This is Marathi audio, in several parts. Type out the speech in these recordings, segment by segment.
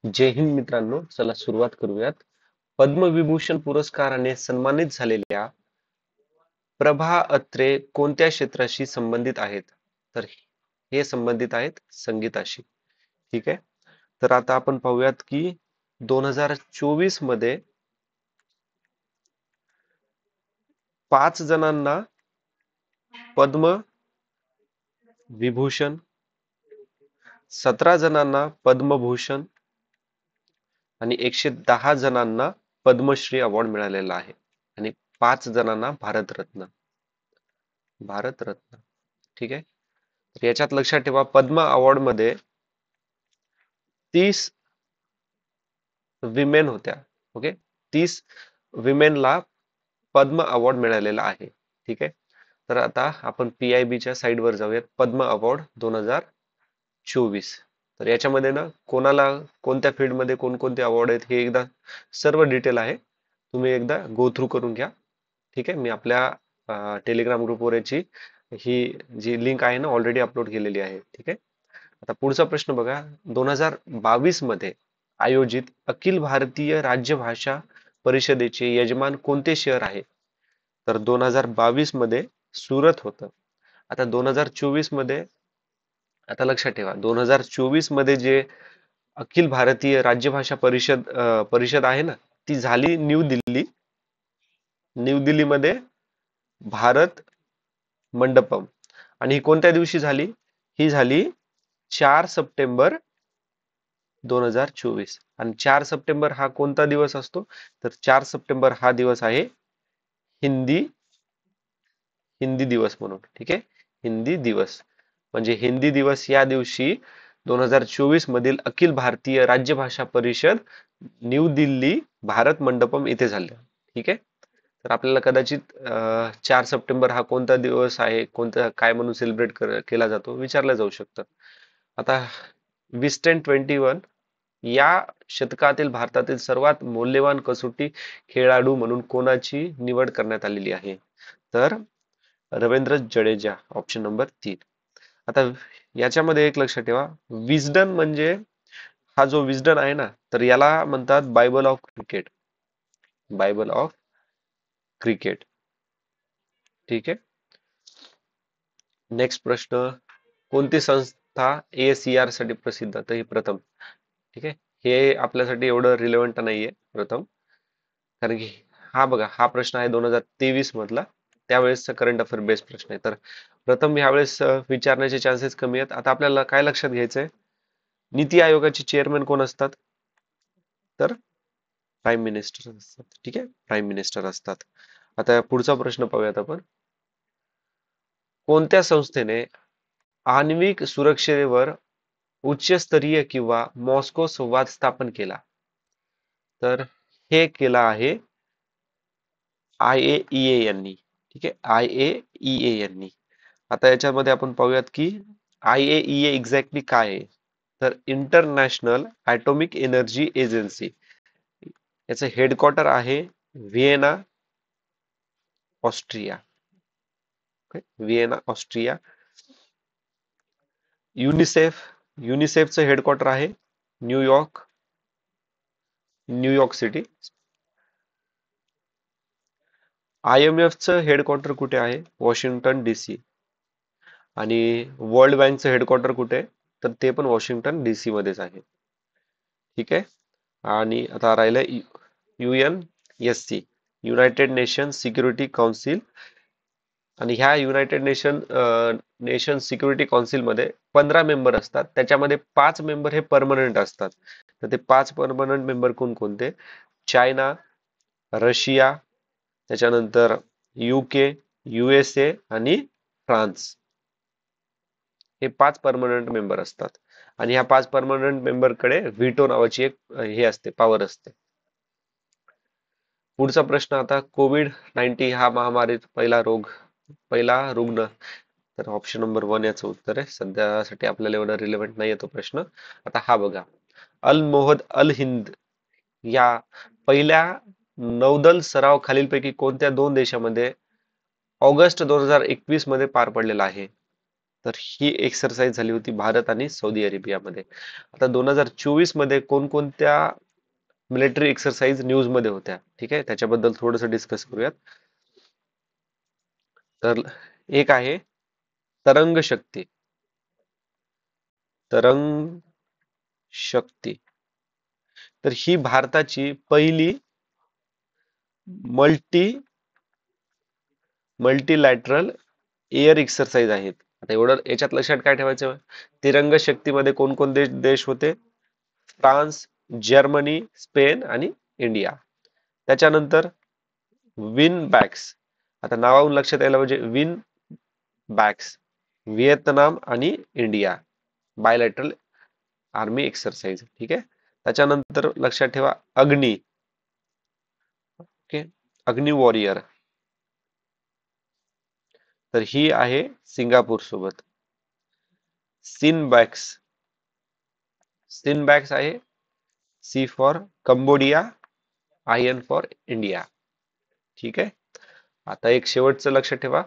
जय हिंद मित्रांनो, चला सुरुवात करूयात. पद्मविभूषण पुरस्काराने सन्मानित झालेल्या प्रभा अत्रे कोणत्या क्षेत्राशी संबंधित आहेत? तर हे संबंधित आहेत संगीताशी. ठीक आहे. तर आता आपण पाहूयात की 2024 मध्ये 5 जणांना पद्म विभूषण, 17 जणांना पद्मभूषण आणि 110 जणांना पद्मश्री अवॉर्ड मिळालेला आहे आणि 5 जणांना भारतरत्न. भारतरत्न. ठीक आहे. तर याच्यात लक्षात ठेवा, पद्म अवॉर्ड मध्ये 30 विमेन होत्या. ओके, 30 विमेनला पद्म अवॉर्ड मिळालेला आहे. ठीक आहे. तर आता आपण PIB च्या साईडवर जाऊयात. पद्म अवॉर्ड 2024. तर याच्यामध्ये ना कोणाला कोणत्या फील्डमध्ये कोणकोणते अवॉर्ड आहेत हे एकदा सर्व डिटेल आहे, तुम्ही एकदा गो थ्रू करून घ्या. ठीक आहे. मी आपल्या टेलिग्राम ग्रुपवर याची ही जी लिंक आहे ना ऑलरेडी अपलोड केलेली आहे. ठीक आहे. आता पुढचा प्रश्न बघा. 2022 मध्ये आयोजित अखिल भारतीय राज्यभाषा परिषदेचे यजमान कोणते शहर आहे? तर 2022 मध्ये सुरत होतं. आता 2024 मध्ये, आता लक्षात ठेवा, 2024 मध्ये जे अखिल भारतीय राज्यभाषा परिषद आहे ना, ती झाली न्यू दिल्ली. न्यू दिल्लीमध्ये भारत मंडपम. आणि ही कोणत्या दिवशी झाली? ही झाली 4 सप्टेंबर 2024. आणि 4 सप्टेंबर हा कोणता दिवस असतो? तर 4 सप्टेंबर हा दिवस आहे हिंदी हिंदी दिवस म्हणून. ठीक आहे. हिंदी दिवस म्हणजे हिंदी दिवस या दिवशी 2024 मधील अखिल भारतीय राज्यभाषा परिषद न्यू दिल्ली भारत मंडपम इथे झाले. ठीक आहे. तर आपल्याला कदाचित 4 सप्टेंबर हा कोणता दिवस आहे, कोणता काय म्हणून सेलिब्रेट केला जातो विचारलं जाऊ शकतं. आता विस्टन 21 या शतकातील भारतातील सर्वात मौल्यवान कसोटी खेळाडू म्हणून कोणाची निवड करण्यात आलेली आहे? तर रवींद्र जडेजा, ऑप्शन नंबर 3. आता याच्यामध्ये एक लक्षात ठेवा, विस्डन म्हणजे हा जो विस्डन आहे ना, तर याला म्हणतात Bible of cricket. Bible of cricket. ठीक आहे. नेक्स्ट प्रश्न. कोणती संस्था ASER साठी प्रसिद्ध? तर ही प्रथम. ठीक आहे. हे आपल्यासाठी एवढं रिलेव्हंट नाहीये प्रथम, कारण की हा बघा, हा प्रश्न आहे 2023 मधला, त्यावेळेसचा करंट अफेअर बेस्ड प्रश्न आहे. तर प्रथम यावेळेस विचारण्याचे चान्सेस कमी आहेत. आता आपल्याला काय लक्षात घ्यायचंय, नीती आयोगाचे चेअरमॅन कोण असतात? तर प्राईम मिनिस्टर असतात. ठीक आहे. प्राईम मिनिस्टर असतात. आता पुढचा प्रश्न पाहूयात आपण. कोणत्या संस्थेने आण्विक सुरक्षेवर उच्चस्तरीय किंवा मॉस्को संवाद स्थापन केला? तर हे केला आहे IAEA यांनी. ठीक आहे. IAEA यांनी. आता याच्यामध्ये आपण पाहूयात की IAEA एक्झॅक्टली काय आहे. तर इंटरनॅशनल ॲटॉमिक एनर्जी एजन्सी. याचं हेडक्वार्टर आहे Vienna, Austria. Vienna, Austria. युनिसेफचं headquarter आहे न्यूयॉर्क, न्यूयॉर्क सिटी. IMFचं हेडक्वार्टर कुठे आहे? Washington DC. आणि वर्ल्ड बँकचं हेडक्वार्टर कुठे आहे? तर ते पण वॉशिंग्टन DC मध्येच आहे. ठीक आहे. आणि आता राहिलं UNSC, United nation security council. आणि ह्या युनायटेड नेशन सिक्युरिटी काउन्सिल मध्ये 15 मेंबर असतात. त्याच्यामध्ये 5 मेंबर हे परमनंट असतात. तर ते 5 परमनंट मेंबर कोणकोणते? चायना, रशिया, त्याच्यानंतर UK, USA आणि फ्रान्स. हे 5 परमनंट मेंबर असतात. आणि ह्या 5 परमनंट मेंबर कडे व्हीटो नावाची एक हे असते, पॉवर असते. पुढचा प्रश्न. आता COVID-19 हा महामारीत पहिला रुग्ण. तर ऑप्शन नंबर 1 याचं उत्तर आहे. सध्यासाठी आपल्याला एवढा रिलेव्हंट नाहीये तो प्रश्न. आता हा बघा. अल मोहद अल हिंद या पहिल्या नौदल सराव खालीलपैकी कोणत्या 2 देशामध्ये ऑगस्ट 2021 मध्ये पार पडलेला आहे? तर ही एक्सरसाइज झाली होती भारत आणि सौदी अरेबियामध्ये. आता 2024 मध्ये कोणकोणत्या मिलिटरी एक्सरसाइज न्यूज मध्ये होत्या, ठीक आहे, त्याच्याबद्दल थोडंसं डिस्कस करूयात. तर एक आहे तरंग शक्ती. तरंग शक्ती. तर ही भारताची पहिली मल्टी मल्टीलॅटरल एअर एक्सरसाइज आहेत. आता एवढं याच्यात लक्षात काय ठेवायचं, तिरंग शक्तीमध्ये कोणकोणते देश होते? फ्रान्स, जर्मनी, स्पेन आणि इंडिया. त्याच्यानंतर विन बॅक्स. आता नावावरून लक्षात यायला पाहिजे, विन बॅक्स व्हिएतनाम आणि इंडिया बायलॅटरल आर्मी एक्सरसाइज, ठीक आहे. त्याच्यानंतर लक्षात ठेवा अग्नी. ओके, अग्नि वॉरियर. तर ही आहे सिंगापूर सोबत. सिनबॅक्स. सिनबॅक्स आहे C for Cambodia, I N for India, ठीक आहे. आता एक शेवटचं लक्षात ठेवा,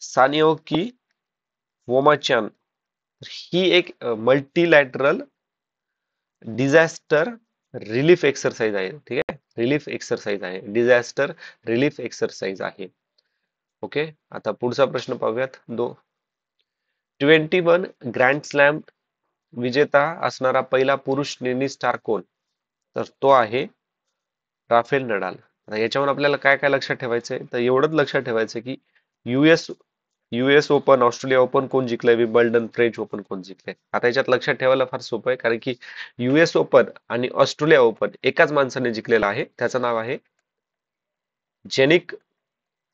सानिओकी वोमाचान. ही एक मल्टीलॅटरल डिझास्टर रिलीफ एक्सरसाइज आहे, ठीक आहे. रिलीफ एक्सरसाइज आहे, डिझास्टर रिलीफ एक्सरसाइज आहे. ओके, आता पुढचा प्रश्न पाहूयात. 21 ग्रँड स्लॅम विजेता असणारा पहिला पुरुष टेनिस स्टार कोण? तर तो आहे राफेल नडाल. आता याच्यावर आपल्याला काय काय लक्षात ठेवायचंय, तर एवढंच लक्षात ठेवायचं की US US open, Australia open कोण जिंकलंय, विम्बल्डन, फ्रेंच ओपन कोण जिंकलंय. आता याच्यात लक्षात ठेवायला फार सोपं आहे, कारण की युएस ओपन आणि ऑस्ट्रेलिया ओपन एकाच माणसाने जिंकलेला आहे. त्याचं नाव आहे जेनिक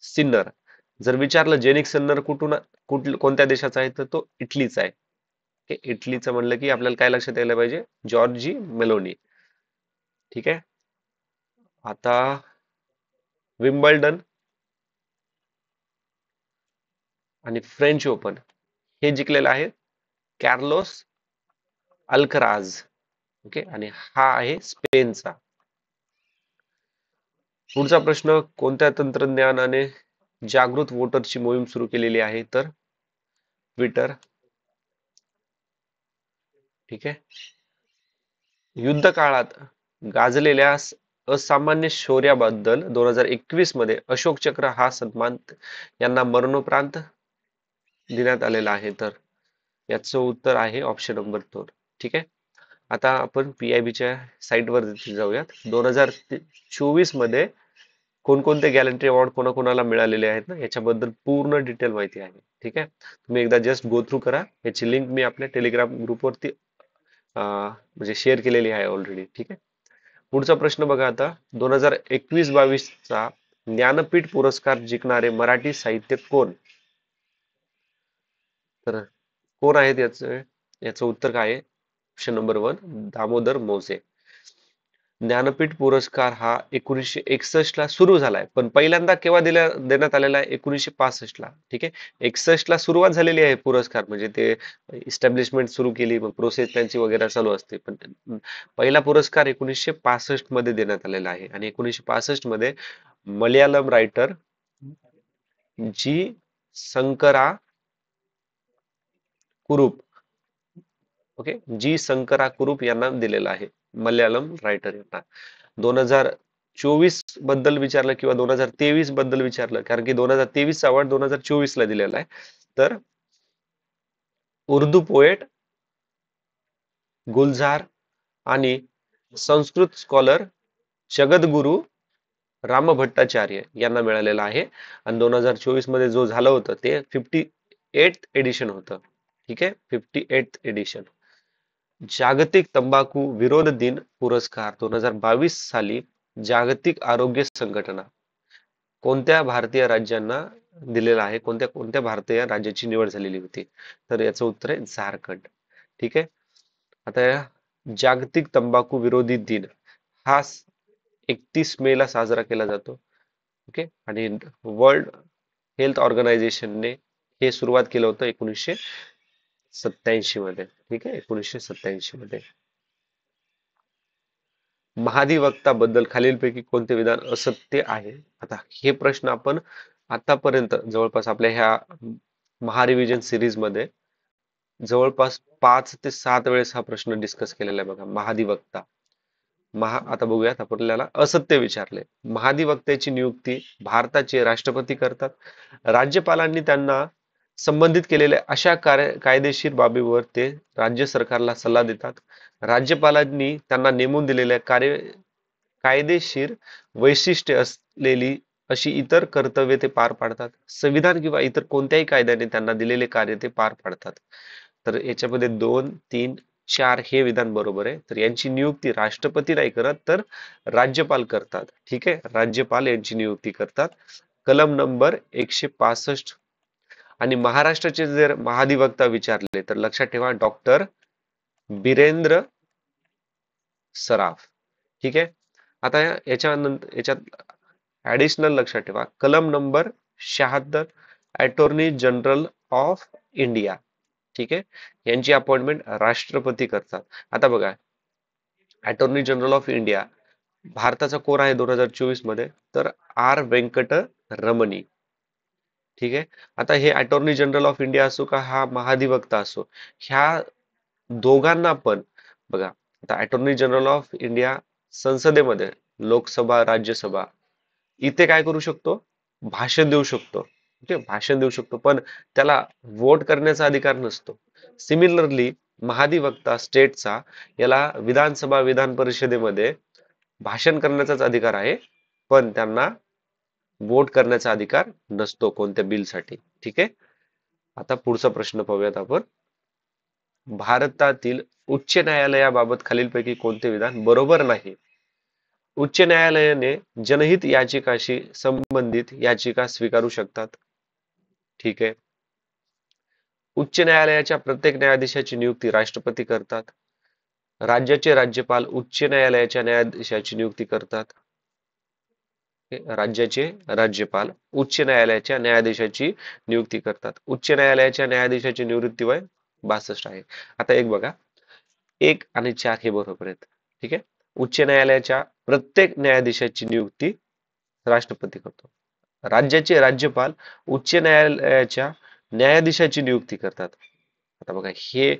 सिन्नर. जर विचारलं जेनिक सिन्नर कोणत्या देशाचा आहे, तर तो इटलीचा आहे. इटलीचं म्हणलं की आपल्याला काय लक्षात यायला पाहिजे, जॉर्जी मेलोनी, ठीक आहे. आता विम्बल्डन आणि फ्रेंच ओपन हे जिंकलेलं आहे कॅर्लोस अल्कराज. ओके, आणि हा आहे स्पेनचा. पुढचा प्रश्न, कोणत्या तंत्रज्ञानाने जागृत वोटरची मोहीम सुरू केलेली आहे? तर ट्विटर, ठीक आहे. युद्ध काळात गाजलेल्या असामान्य शौर्याबद्दल 2021 मध्ये अशोक चक्र हा सन्मान यांना मरणोपरांत देण्यात आलेला आहे. तर याचं उत्तर आहे ऑप्शन नंबर 2, ठीक आहे. आता आपण पीआयबीच्या साईटवर जाऊयात. 2024 मध्ये कोणकोणते गॅलंट्री अवॉर्ड कोणाकोणाला मिळालेले आहेत ना, याच्याबद्दल पूर्ण डिटेल माहिती आहे, ठीक आहे. तुम्ही एकदा जस्ट गो थ्रू करा. याची लिंक मी आपल्या टेलिग्राम ग्रुपवरती म्हणजे शेअर केलेली आहे ऑलरेडी, ठीक आहे. पुढचा प्रश्न बघा आता, 2021-22 ज्ञानपीठ पुरस्कार जिंकणारे मराठी साहित्यिक कोण? तर कोण आहेत याचं उत्तर काय आहे? Option number 1 Damodar Mauzo. ज्ञानपीठ पुरस्कार हा 1961 ला सुरू झालाय, पण पहिल्यांदा केव्हा देण्यात आलेला आहे? 1965 ला, ठीक आहे. 61 ला सुरुवात झालेली आहे पुरस्कार, म्हणजे ते इस्टॅब्लिशमेंट सुरू केली, मग प्रोसेस त्यांची वगैरे चालू असते, पण पहिला पुरस्कार 1965 मध्ये देण्यात आलेला आहे. आणि 1965 मध्ये मल्याळम रायटर जी शंकरा कुरूप, ओके, जी शंकरा कुरूप यांना दिलेला आहे, मल्याळम रायटर यांना. 2024 बद्दल विचारलं किंवा 2023 बद्दल विचारलं, कारण की 2023 चा अवॉर्ड 2024 ला दिलेला आहे. तर उर्दू पोएट गुलजार आणि संस्कृत स्कॉलर जगद्गुरु राम भट्टाचार्य यांना मिळालेला आहे. आणि 2024 मध्ये जो झालं होतं ते 58th एडिशन होतं, ठीक आहे, 58th एडिशन. जागतिक तंबाखू विरोध दिन पुरस्कार 2022 साली जागतिक आरोग्य संघटना कोणत्या भारतीय राज्यांना दिलेला आहे? कोणत्या कोणत्या भारतीय राज्याची निवड झालेली होती? तर याचं उत्तर आहे झारखंड, ठीक आहे. आता जागतिक तंबाखू विरोधी दिन हा 31 मे ला साजरा केला जातो, ओके. आणि वर्ल्ड हेल्थ ऑर्गनायझेशनने हे सुरुवात केलं होतं 1987 मध्ये, ठीक आहे, 1987 मध्ये. महाधिवक्ता बद्दल खालीलपैकी कोणते विधान असत्य आहे? आता हे प्रश्न आपण आतापर्यंत जवळपास आपल्या ह्या महारिव्हिजन सिरीज मध्ये जवळपास 5 ते 7 वेळेस हा प्रश्न डिस्कस केलेला आहे बघा. महाधिवक्ता. आता बघूयात आपल्याला असत्य विचारले. महाधिवक्त्याची नियुक्ती भारताचे राष्ट्रपती करतात. राज्यपालांनी त्यांना संबंधित केलेल्या अशा कायदेशीर बाबीवर ते राज्य सरकारला सल्ला देतात. राज्यपालांनी त्यांना नेमून दिलेल्या कायदेशीर वैशिष्ट्ये असलेली अशी इतर कर्तव्ये ते पार पाडतात. संविधान किंवा इतर कोणत्याही कायद्याने त्यांना दिलेले कार्य ते पार पाडतात. तर याच्यामध्ये 2, 3, 4 हे विधान बरोबर आहे. तर यांची नियुक्ती राष्ट्रपती नाही करत, तर राज्यपाल करतात. ठीक आहे, राज्यपाल यांची नियुक्ती करतात. कलम नंबर 165. आणि महाराष्ट्राचे जर महाधिवक्ता विचारले तर लक्षात ठेवा डॉक्टर बिरेंद्र सराफ. ठीक आहे. आता याच्यात ऍडिशनल लक्षात ठेवा कलम number 76 attorney general of India. ठीक आहे, यांची अपॉइंटमेंट राष्ट्रपती करतात. आता बघा अटॉर्नी जनरल ऑफ इंडिया भारताचा कोण आहे 2024 मध्ये, तर आर व्यंकट रमणी. ठीक आहे. आता हे अटॉर्नी जनरल ऑफ इंडिया असो का हा महाधिवक्ता असो, ह्या दोघांना पण बघा आता अटॉर्नी जनरल ऑफ इंडिया संसदेमध्ये लोकसभा राज्यसभा इथे काय करू शकतो, भाषण देऊ शकतो. ओके, भाषण देऊ शकतो, पण त्याला वोट करण्याचा अधिकार नसतो. सिमिलरली महाधिवक्ता स्टेटचा याला विधानसभा विधान परिषदेमध्ये भाषण करण्याचाच अधिकार आहे, पण त्यांना वोट करण्याचा अधिकार नसतो कोणत्या बिलसाठी. ठीक आहे. आता पुढचा प्रश्न पाहूयात आपण. भारतातील उच्च न्यायालयाबाबत खालीलपैकी कोणते विधान बरोबर नाही. उच्च न्यायालयाने जनहित याचिकाशी संबंधित याचिका स्वीकारू शकतात. ठीक आहे. उच्च न्यायालयाच्या प्रत्येक न्यायाधीशाची नियुक्ती राष्ट्रपती करतात. राज्याचे राज्यपाल उच्च न्यायालयाच्या न्यायाधीशाची नियुक्ती करतात. राज्याचे राज्यपाल उच्च न्यायालयाच्या न्यायाधीशाची नियुक्ती करतात. उच्च न्यायालयाच्या न्यायाधीशाची निवृत्ती वय 62 आहे. आता एक बघा 1 आणि 4 हे बरोबर आहेत. ठीक आहे. उच्च न्यायालयाच्या प्रत्येक न्यायाधीशाची नियुक्ती राष्ट्रपती करतो. राज्याचे राज्यपाल उच्च न्यायालयाच्या न्यायाधीशाची नियुक्ती करतात. आता बघा हे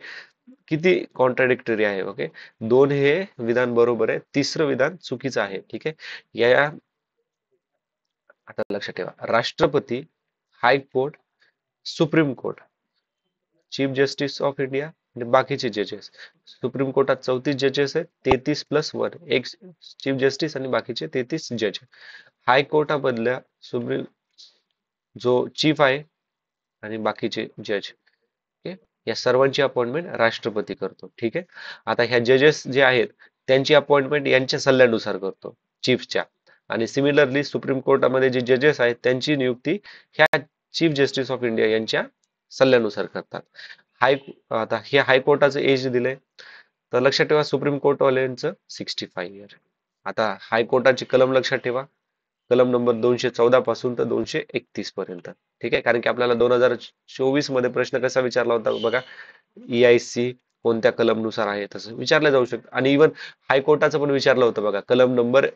किती कॉन्ट्राडिक्टरी आहे. ओके, 2 हे विधान बरोबर आहे, तिसरं विधान चुकीचं आहे. ठीक आहे. आता लक्षात ठेवा राष्ट्रपती, high court, supreme court, chief justice of India आणि बाकीचे जजेस. सुप्रीम कोर्टात 34 जजेस आहेत, 33+1 एक चीफ जस्टिस आणि बाकीचे 33 जज. हायकोर्टामधल्या सुप्रीम जो चीफ आहे आणि बाकीचे जज, या सर्वांची अपॉइंटमेंट राष्ट्रपती करतो. ठीक आहे. आता ह्या जजेस जे आहेत त्यांची अपॉइंटमेंट यांच्या सल्ल्यानुसार करतो चीफच्या. आणि सिमिलरली सुप्रीम कोर्टामध्ये जे जजेस आहेत त्यांची नियुक्ती ह्या चीफ जस्टिस ऑफ इंडिया यांच्या सल्ल्यानुसार करतात. आता हे हायकोर्टाचं एज दिलंय तर लक्षात ठेवा सुप्रीम कोर्टवाल्यांचं 65 इयर. आता हायकोर्टाची कलम लक्षात ठेवा कलम नंबर 214 पासून तर 231 पर्यंत. ठीक आहे, कारण की आपल्याला 2024 मध्ये प्रश्न कसा विचारला होता बघा, EIC कोणत्या कलम नुसार आहे तसं विचारलं जाऊ शकतं. आणि इव्हन हायकोर्टाचं पण विचारलं होतं बघा कलम नंबर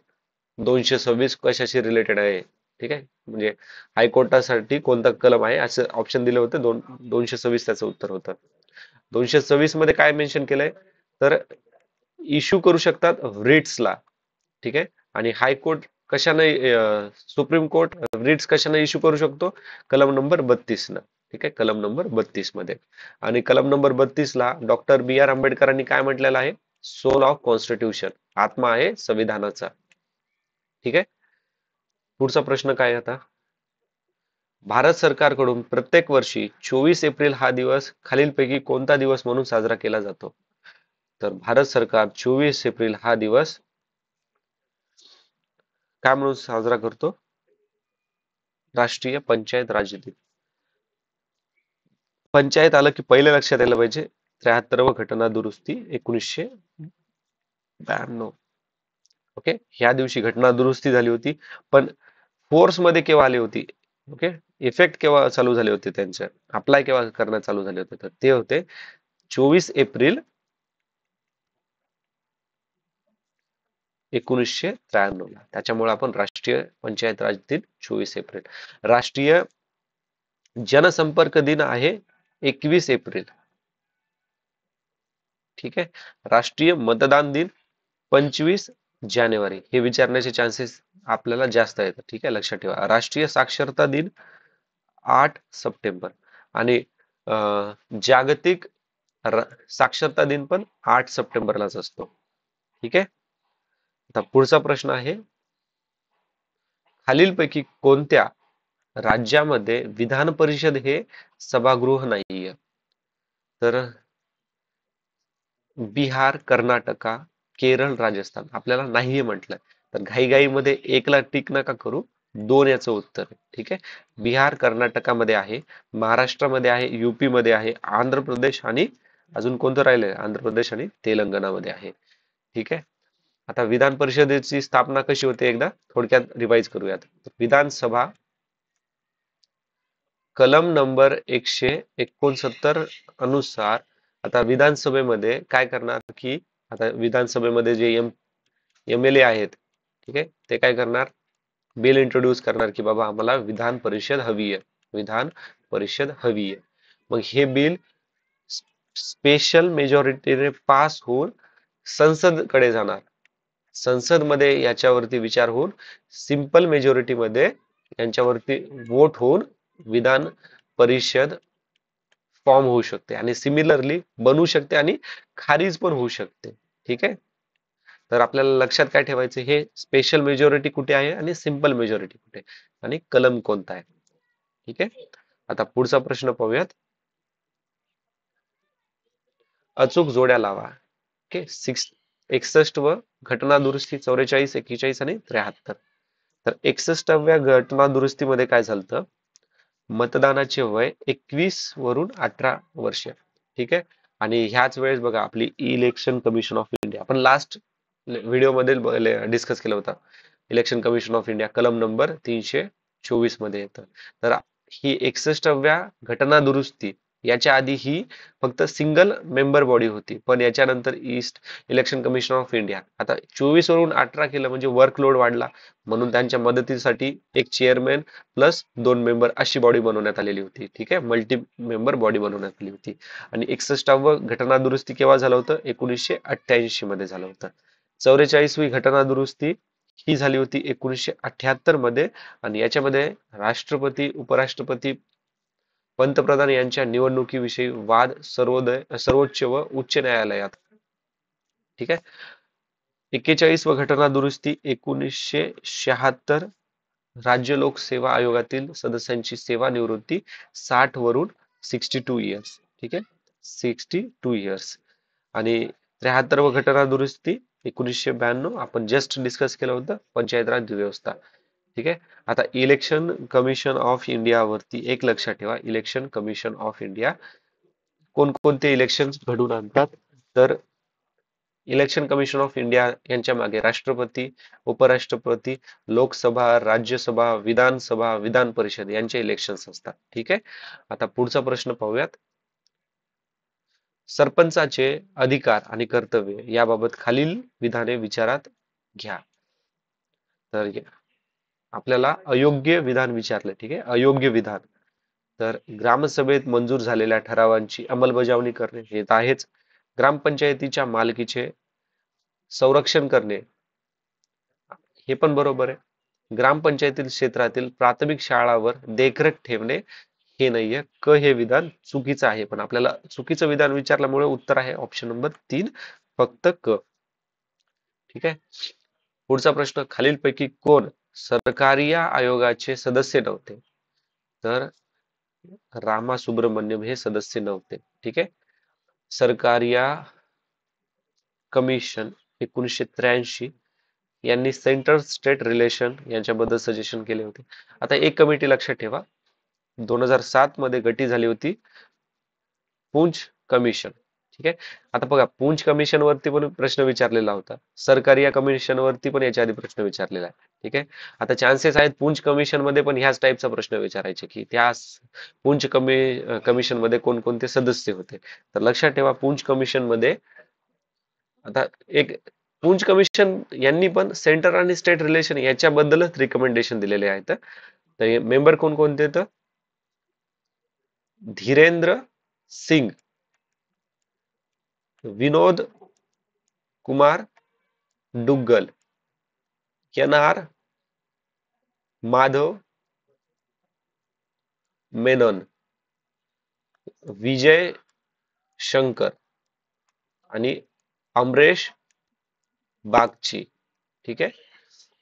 226 कशाशी रिलेटेड आहे. ठीक आहे, म्हणजे हायकोर्टासाठी कोणता कलम आहे असं ऑप्शन दिले होते. 226 त्याचं उत्तर होतं. 226 मध्ये काय मेन्शन केलंय तर इश्यू करू शकतात रिट्सला. ठीक आहे, आणि हायकोर्ट कशाने सुप्रीम कोर्ट रिट्स कशाने इश्यू करू शकतो, कलम नंबर 32 न. ठीक आहे, कलम नंबर 32 मध्ये. आणि कलम नंबर 32 ला डॉक्टर BR आंबेडकरांनी काय म्हटलेलं आहे, सोल ऑफ कॉन्स्टिट्यूशन, आत्मा आहे संविधानाचा. ठीक आहे. पुढचा प्रश्न काय आता, भारत सरकारकडून प्रत्येक वर्षी 24 एप्रिल हा दिवस खालीलपैकी कोणता दिवस म्हणून साजरा केला जातो. तर भारत सरकार 24 एप्रिल हा दिवस काय म्हणून साजरा करतो, राष्ट्रीय पंचायत राज दिन. पंचायत आलं की पहिले लक्षात यायला पाहिजे 73व घटना दुरुस्ती 1992. ओके, ह्या दिवशी घटना दुरुस्ती झाली होती, पण फोर्स मध्ये केव्हा आली होती, ओके, इफेक्ट केव्हा चालू झाले होते, त्यांचे अप्लाय केव्हा करणं चालू झाले होते, तर ते होते 24 एप्रिल 1993 ला. त्याच्यामुळे आपण राष्ट्रीय पंचायत राज दिन 24 एप्रिल. राष्ट्रीय जनसंपर्क दिन आहे 21 एप्रिल. ठीक आहे. राष्ट्रीय मतदान दिन 25 जानेवारी. हे विचारण्याचे चान्सेस आपल्याला जास्त आहेत. ठीक आहे, लक्षात ठेवा. राष्ट्रीय साक्षरता दिन 8 सप्टेंबर. आणि जागतिक साक्षरता दिन पण 8 सप्टेंबरलाच असतो. ठीक आहे. आता पुढचा प्रश्न आहे, खालीलपैकी कोणत्या राज्यामध्ये विधान परिषद हे सभागृह नाहीये? तर बिहार, कर्नाटका, केरळ, राजस्थान. आपल्याला नाहीये म्हटलंय, तर घाईघाईमध्ये एकला टिक नका करू, 2 याचं उत्तर आहे. ठीक आहे. बिहार कर्नाटकामध्ये आहे, महाराष्ट्रामध्ये आहे, युपी मध्ये आहे, आंध्र प्रदेश आणि अजून कोणतं राहिलंय? आंध्र प्रदेश आणि तेलंगणामध्ये आहे. ठीक आहे. आता विधान परिषदेची स्थापना कशी होते एकदा थोडक्यात रिवाइज करूयात. विधानसभा कलम नंबर 169 अनुसार आता विधानसभेमध्ये काय करणार की आता विधानसभेमध्ये जे एमएलए आहेत, ठीक आहे, ते काय करणार? बिल इंट्रोड्यूस करणार की बाबा आम्हाला विधान परिषद हवी आहे, विधान परिषद हवी आहे. मग हे बिल स्पेशल मेजॉरिटीने पास होऊन संसदकडे जाणार. संसदमध्ये याच्यावरती विचार होऊन सिंपल मेजॉरिटीमध्ये यांच्यावरती वोट होऊन विधान परिषद फॉर्म होऊ शकते आणि सिमिलरली बनवू शकते आणि खारीज पण होऊ शकते. ठीक आहे. तर आपल्याला लक्षात काय ठेवायचं, हे स्पेशल मेजॉरिटी कुठे आहे आणि सिंपल मेजॉरिटी कुठे आणि कलम कोणता आहे. ठीक आहे. आता पुढचा प्रश्न पाहूयात. अचूक जोड्या लावा. ओके. 61 व घटना दुरुस्ती 44, 41 आणि 73. तर 61व्या घटना दुरुस्तीमध्ये काय झालं? मतदानाचे वय 21 वरून 18 वर्ष. ठीक आहे. आणि ह्याच वेळेस बघा आपली इलेक्शन कमिशन ऑफ इंडिया, आपण लास्ट व्हिडिओ मध्ये डिस्कस केलं होतं. इलेक्शन कमिशन ऑफ इंडिया कलम नंबर 324 मध्ये येतं. तर ही 61व्या घटना दुरुस्ती याच्या आधी ही फक्त सिंगल मेंबर बॉडी होती, पण याच्यानंतर east election commission of India आता 24 वरून 18 केलं म्हणजे वर्कलोड वाढला, म्हणून त्यांच्या मदतीसाठी एक चेअरमॅन प्लस 2 मेंबर अशी बॉडी बनवण्यात आलेली होती. ठीक आहे. मल्टी मेंबर बॉडी बनवण्यात आली होती. आणि 61व घटना दुरुस्ती केव्हा झालं होतं? 1988 मध्ये झालं होतं. 44वी घटना दुरुस्ती ही झाली होती 1978 मध्ये. आणि याच्यामध्ये राष्ट्रपती, उपराष्ट्रपती, पंतप्रधान यांच्या निवडणुकीविषयी वाद सर्वोच्च व उच्च न्यायालयात. ठीक आहे. 41व घटना दुरुस्ती 1976 राज्य लोकसेवा आयोगातील सदस्यांची सेवानिवृत्ती 60 वरून 62 इयर्स. ठीक आहे. 62 इयर्स. आणि 73व घटना दुरुस्ती 1992 आपण जस्ट डिस्कस केलं होतं, पंचायत राज व्यवस्था. ठीक आहे. आता इलेक्शन कमिशन ऑफ इंडिया वरती एक लक्षात ठेवा, इलेक्शन कमिशन ऑफ इंडिया कोणकोणते इलेक्शन घडून आणतात? तर इलेक्शन कमिशन ऑफ इंडिया यांच्या मागे राष्ट्रपती, उपराष्ट्रपती, लोकसभा, राज्यसभा, विधानसभा, विधान परिषद यांचे इलेक्शन्स असतात. ठीक आहे. आता पुढचा प्रश्न पाहूयात. सरपंचाचे अधिकार आणि कर्तव्य याबाबत खालील विधाने विचारात घ्या. तर आपल्याला अयोग्य विधान विचारलं. ठीक आहे. अयोग्य विधान, तर ग्रामसभेत मंजूर झालेल्या ठरावांची अंमलबजावणी करणे हे तर आहेच. ग्रामपंचायतीच्या मालकीचे संरक्षण करणे हे पण बरोबर आहे. ग्रामपंचायतील क्षेत्रातील प्राथमिक शाळावर देखरेख ठेवणे हे नाहीये. क हे विधान चुकीचं आहे, पण आपल्याला चुकीचं विधान विचारल्यामुळे उत्तर आहे ऑप्शन नंबर 3 फक्त क. ठीक आहे. पुढचा प्रश्न, खालीलपैकी कोण सरकारी आयोगाचे सदस्य नव्हते? तर रामा सुब्रमण्यम हे सदस्य नव्हते. ठीक आहे. सरकारी कमिशन 1983 यांनी सेंट्रल स्टेट रिलेशन यांच्याबद्दल सजेशन केले होते. आता एक कमिटी लक्षात ठेवा, 2007 मध्ये गठीत झाली होती, पुंछ कमिशन. ठीक आहे. आता बघा, पुंछ कमिशन वरती पण प्रश्न विचारलेला होता, सरकारी या कमिशन वरती पण याच्या आधी प्रश्न विचारलेला आहे. ठीक आहे. आता चान्सेस आहेत पुंछ कमिशन मध्ये पण ह्याच टाईपचा प्रश्न विचारायचे की त्या पुंछ कमिशन मध्ये कोणकोणते सदस्य होते. तर लक्षात ठेवा, पुंछ कमिशन मध्ये आता एक पुंछ कमिशन यांनी पण सेंटर आणि स्टेट रिलेशन याच्याबद्दलच रिकमेंडेशन दिलेले आहेत. तर मेंबर कोण कोणते तर धीरेंद्र सिंग, विनोद कुमार डुग्गल, एन.आर. माधव मेनन, विजय शंकर आणि अमरेश बागची. ठीक आहे,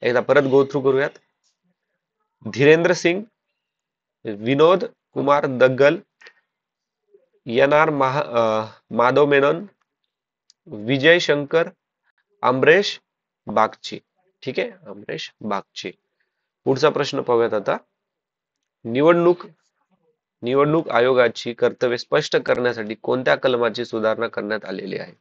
एकदा परत गो थ्रू करूयात. धीरेंद्र सिंग, विनोद कुमार दग्गल, एन.आर. माधव मेनन, विजय शंकर, अमरेश बागची. ठीक आहे, अमरेश बागची. पुढचा प्रश्न पाहूयात आता. निवडणूक निवडणूक आयोगाची कर्तव्ये स्पष्ट करण्यासाठी कोणत्या कलमाची सुधारणा करण्यात आलेली आहे?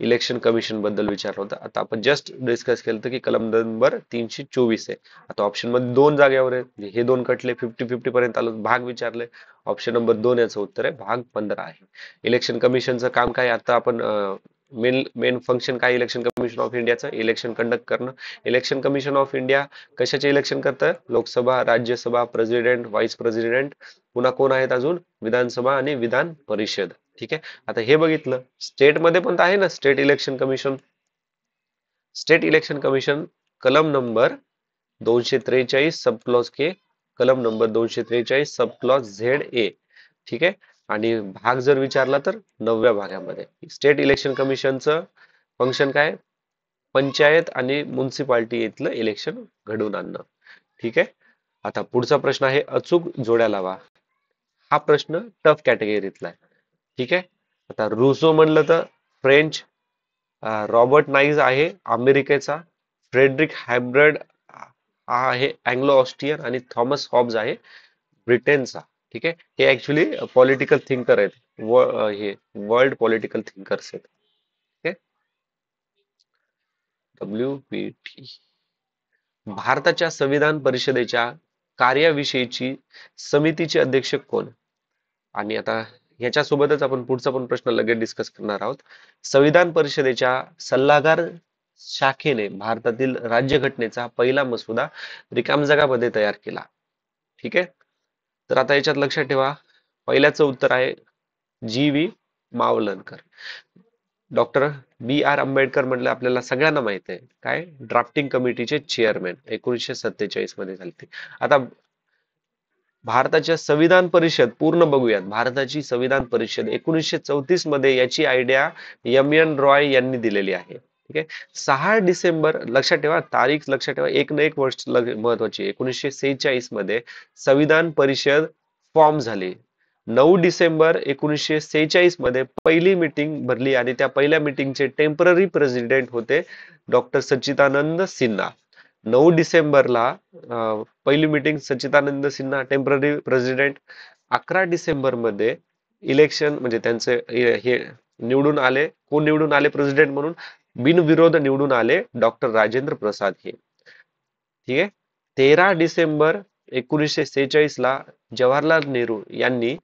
इलेक्शन कमिशन बद्दल विचारलं होतं. आता आपण जस्ट डिस्कस केलं होतं की कलम नंबर 324 आहे. आता ऑप्शन मध्ये दोन जागेवर आहे, म्हणजे हे दोन कटले, 50-50 पर्यंत आलो. भाग विचारले, ऑप्शन नंबर 2 याचं उत्तर आहे भाग 15 आहे. इलेक्शन कमिशनचं काम काय? आता आपण मेन मेन फंक्शन काय इलेक्शन कमिशन ऑफ इंडियाचं? इलेक्शन कंडक्ट करणं. इलेक्शन कमिशन ऑफ इंडिया कशाचे इलेक्शन करतं? Lok Sabha, Rajya Sabha, president, vice president, पुन्हा कोण आहेत अजून? विधानसभा आणि विधान परिषद. ठीक आहे, आता हे बघितलं. स्टेट मध्ये पण आहे ना state election commission. State election commission कलम नंबर 243 सब क्लॉज के, कलम नंबर 243 सब क्लॉज ZA. ठीक आहे, आणि भाग जर विचारला तर 9व्या भागामध्ये. स्टेट इलेक्शन कमिशनचं फंक्शन काय? पंचायत आणि म्युन्सिपाल्टी इथलं इलेक्शन घडवून आणणं. ठीक आहे, आता पुढचा प्रश्न आहे अचूक जोड्या लावा. हा प्रश्न टफ कॅटेगरीतला आहे. ठीक आहे, आता रुसो म्हणलं तर फ्रेंच, रॉबर्ट नाईज आहे अमेरिकेचा, फ्रेडरिक हायब्रड हा आहे अँग्लो ऑस्ट्रियन आणि थॉमस हॉब्स आहे ब्रिटनचा. ठीक आहे, हे ऍक्च्युली पॉलिटिकल थिंकर आहेत. हे वर्ल्ड पॉलिटिकल थिंकर्स आहेत. ठीक आहे, WPT. भारताच्या संविधान परिषदेच्या कार्याविषयीची समितीचे अध्यक्ष कोण? आणि आता ह्याच्यासोबतच आपण पुढचा पण प्रश्न लगेच डिस्कस करणार आहोत. संविधान परिषदेच्या सल्लागार शाखेने भारतातील राज्यघटनेचा पहिला मसुदा रिकाम जागामध्ये तयार केला. ठीक आहे, तर आता याच्यात लक्षात ठेवा, पहिल्याचं उत्तर आहे GV मावलनकर. Doctor B.R. आंबेडकर म्हटलं आपल्याला सगळ्यांना माहित आहे, काय ड्राफ्टिंग कमिटीचे चेअरमॅन 1947 मध्ये झाले. आता भारताच्या संविधान परिषद पूर्ण बघूयात. भारताची संविधान परिषद 1934 मध्ये याची आयडिया M.N. रॉय यांनी दिलेली आहे. ठीक आहे, 6 डिसेंबर लक्षात ठेवा, तारीख लक्षात ठेवा, एक ना एक वर्ष महत्वाची. 1946 मध्ये संविधान परिषद फॉर्म झाली. 9 डिसेंबर 1946 मध्ये पहिली मीटिंग भरली आणि त्या पहिल्या मीटिंगचे टेम्पररी प्रेसिडेंट होते डॉक्टर सच्चिदानंद सिन्हा. 9 डिसेंबरला पहिली मीटिंग, सच्चिदानंद सिन्हा टेम्पररी प्रेसिडेंट. 11 डिसेंबर मध्ये इलेक्शन, म्हणजे त्यांचे हे निवडून आले. कोण निवडून आले प्रेसिडेंट म्हणून? बिनविरोध निवडून आले डॉक्टर राजेंद्र प्रसाद हे. ठीक आहे, 13 डिसेंबर 1946 ला जवाहरलाल नेहरू यांनी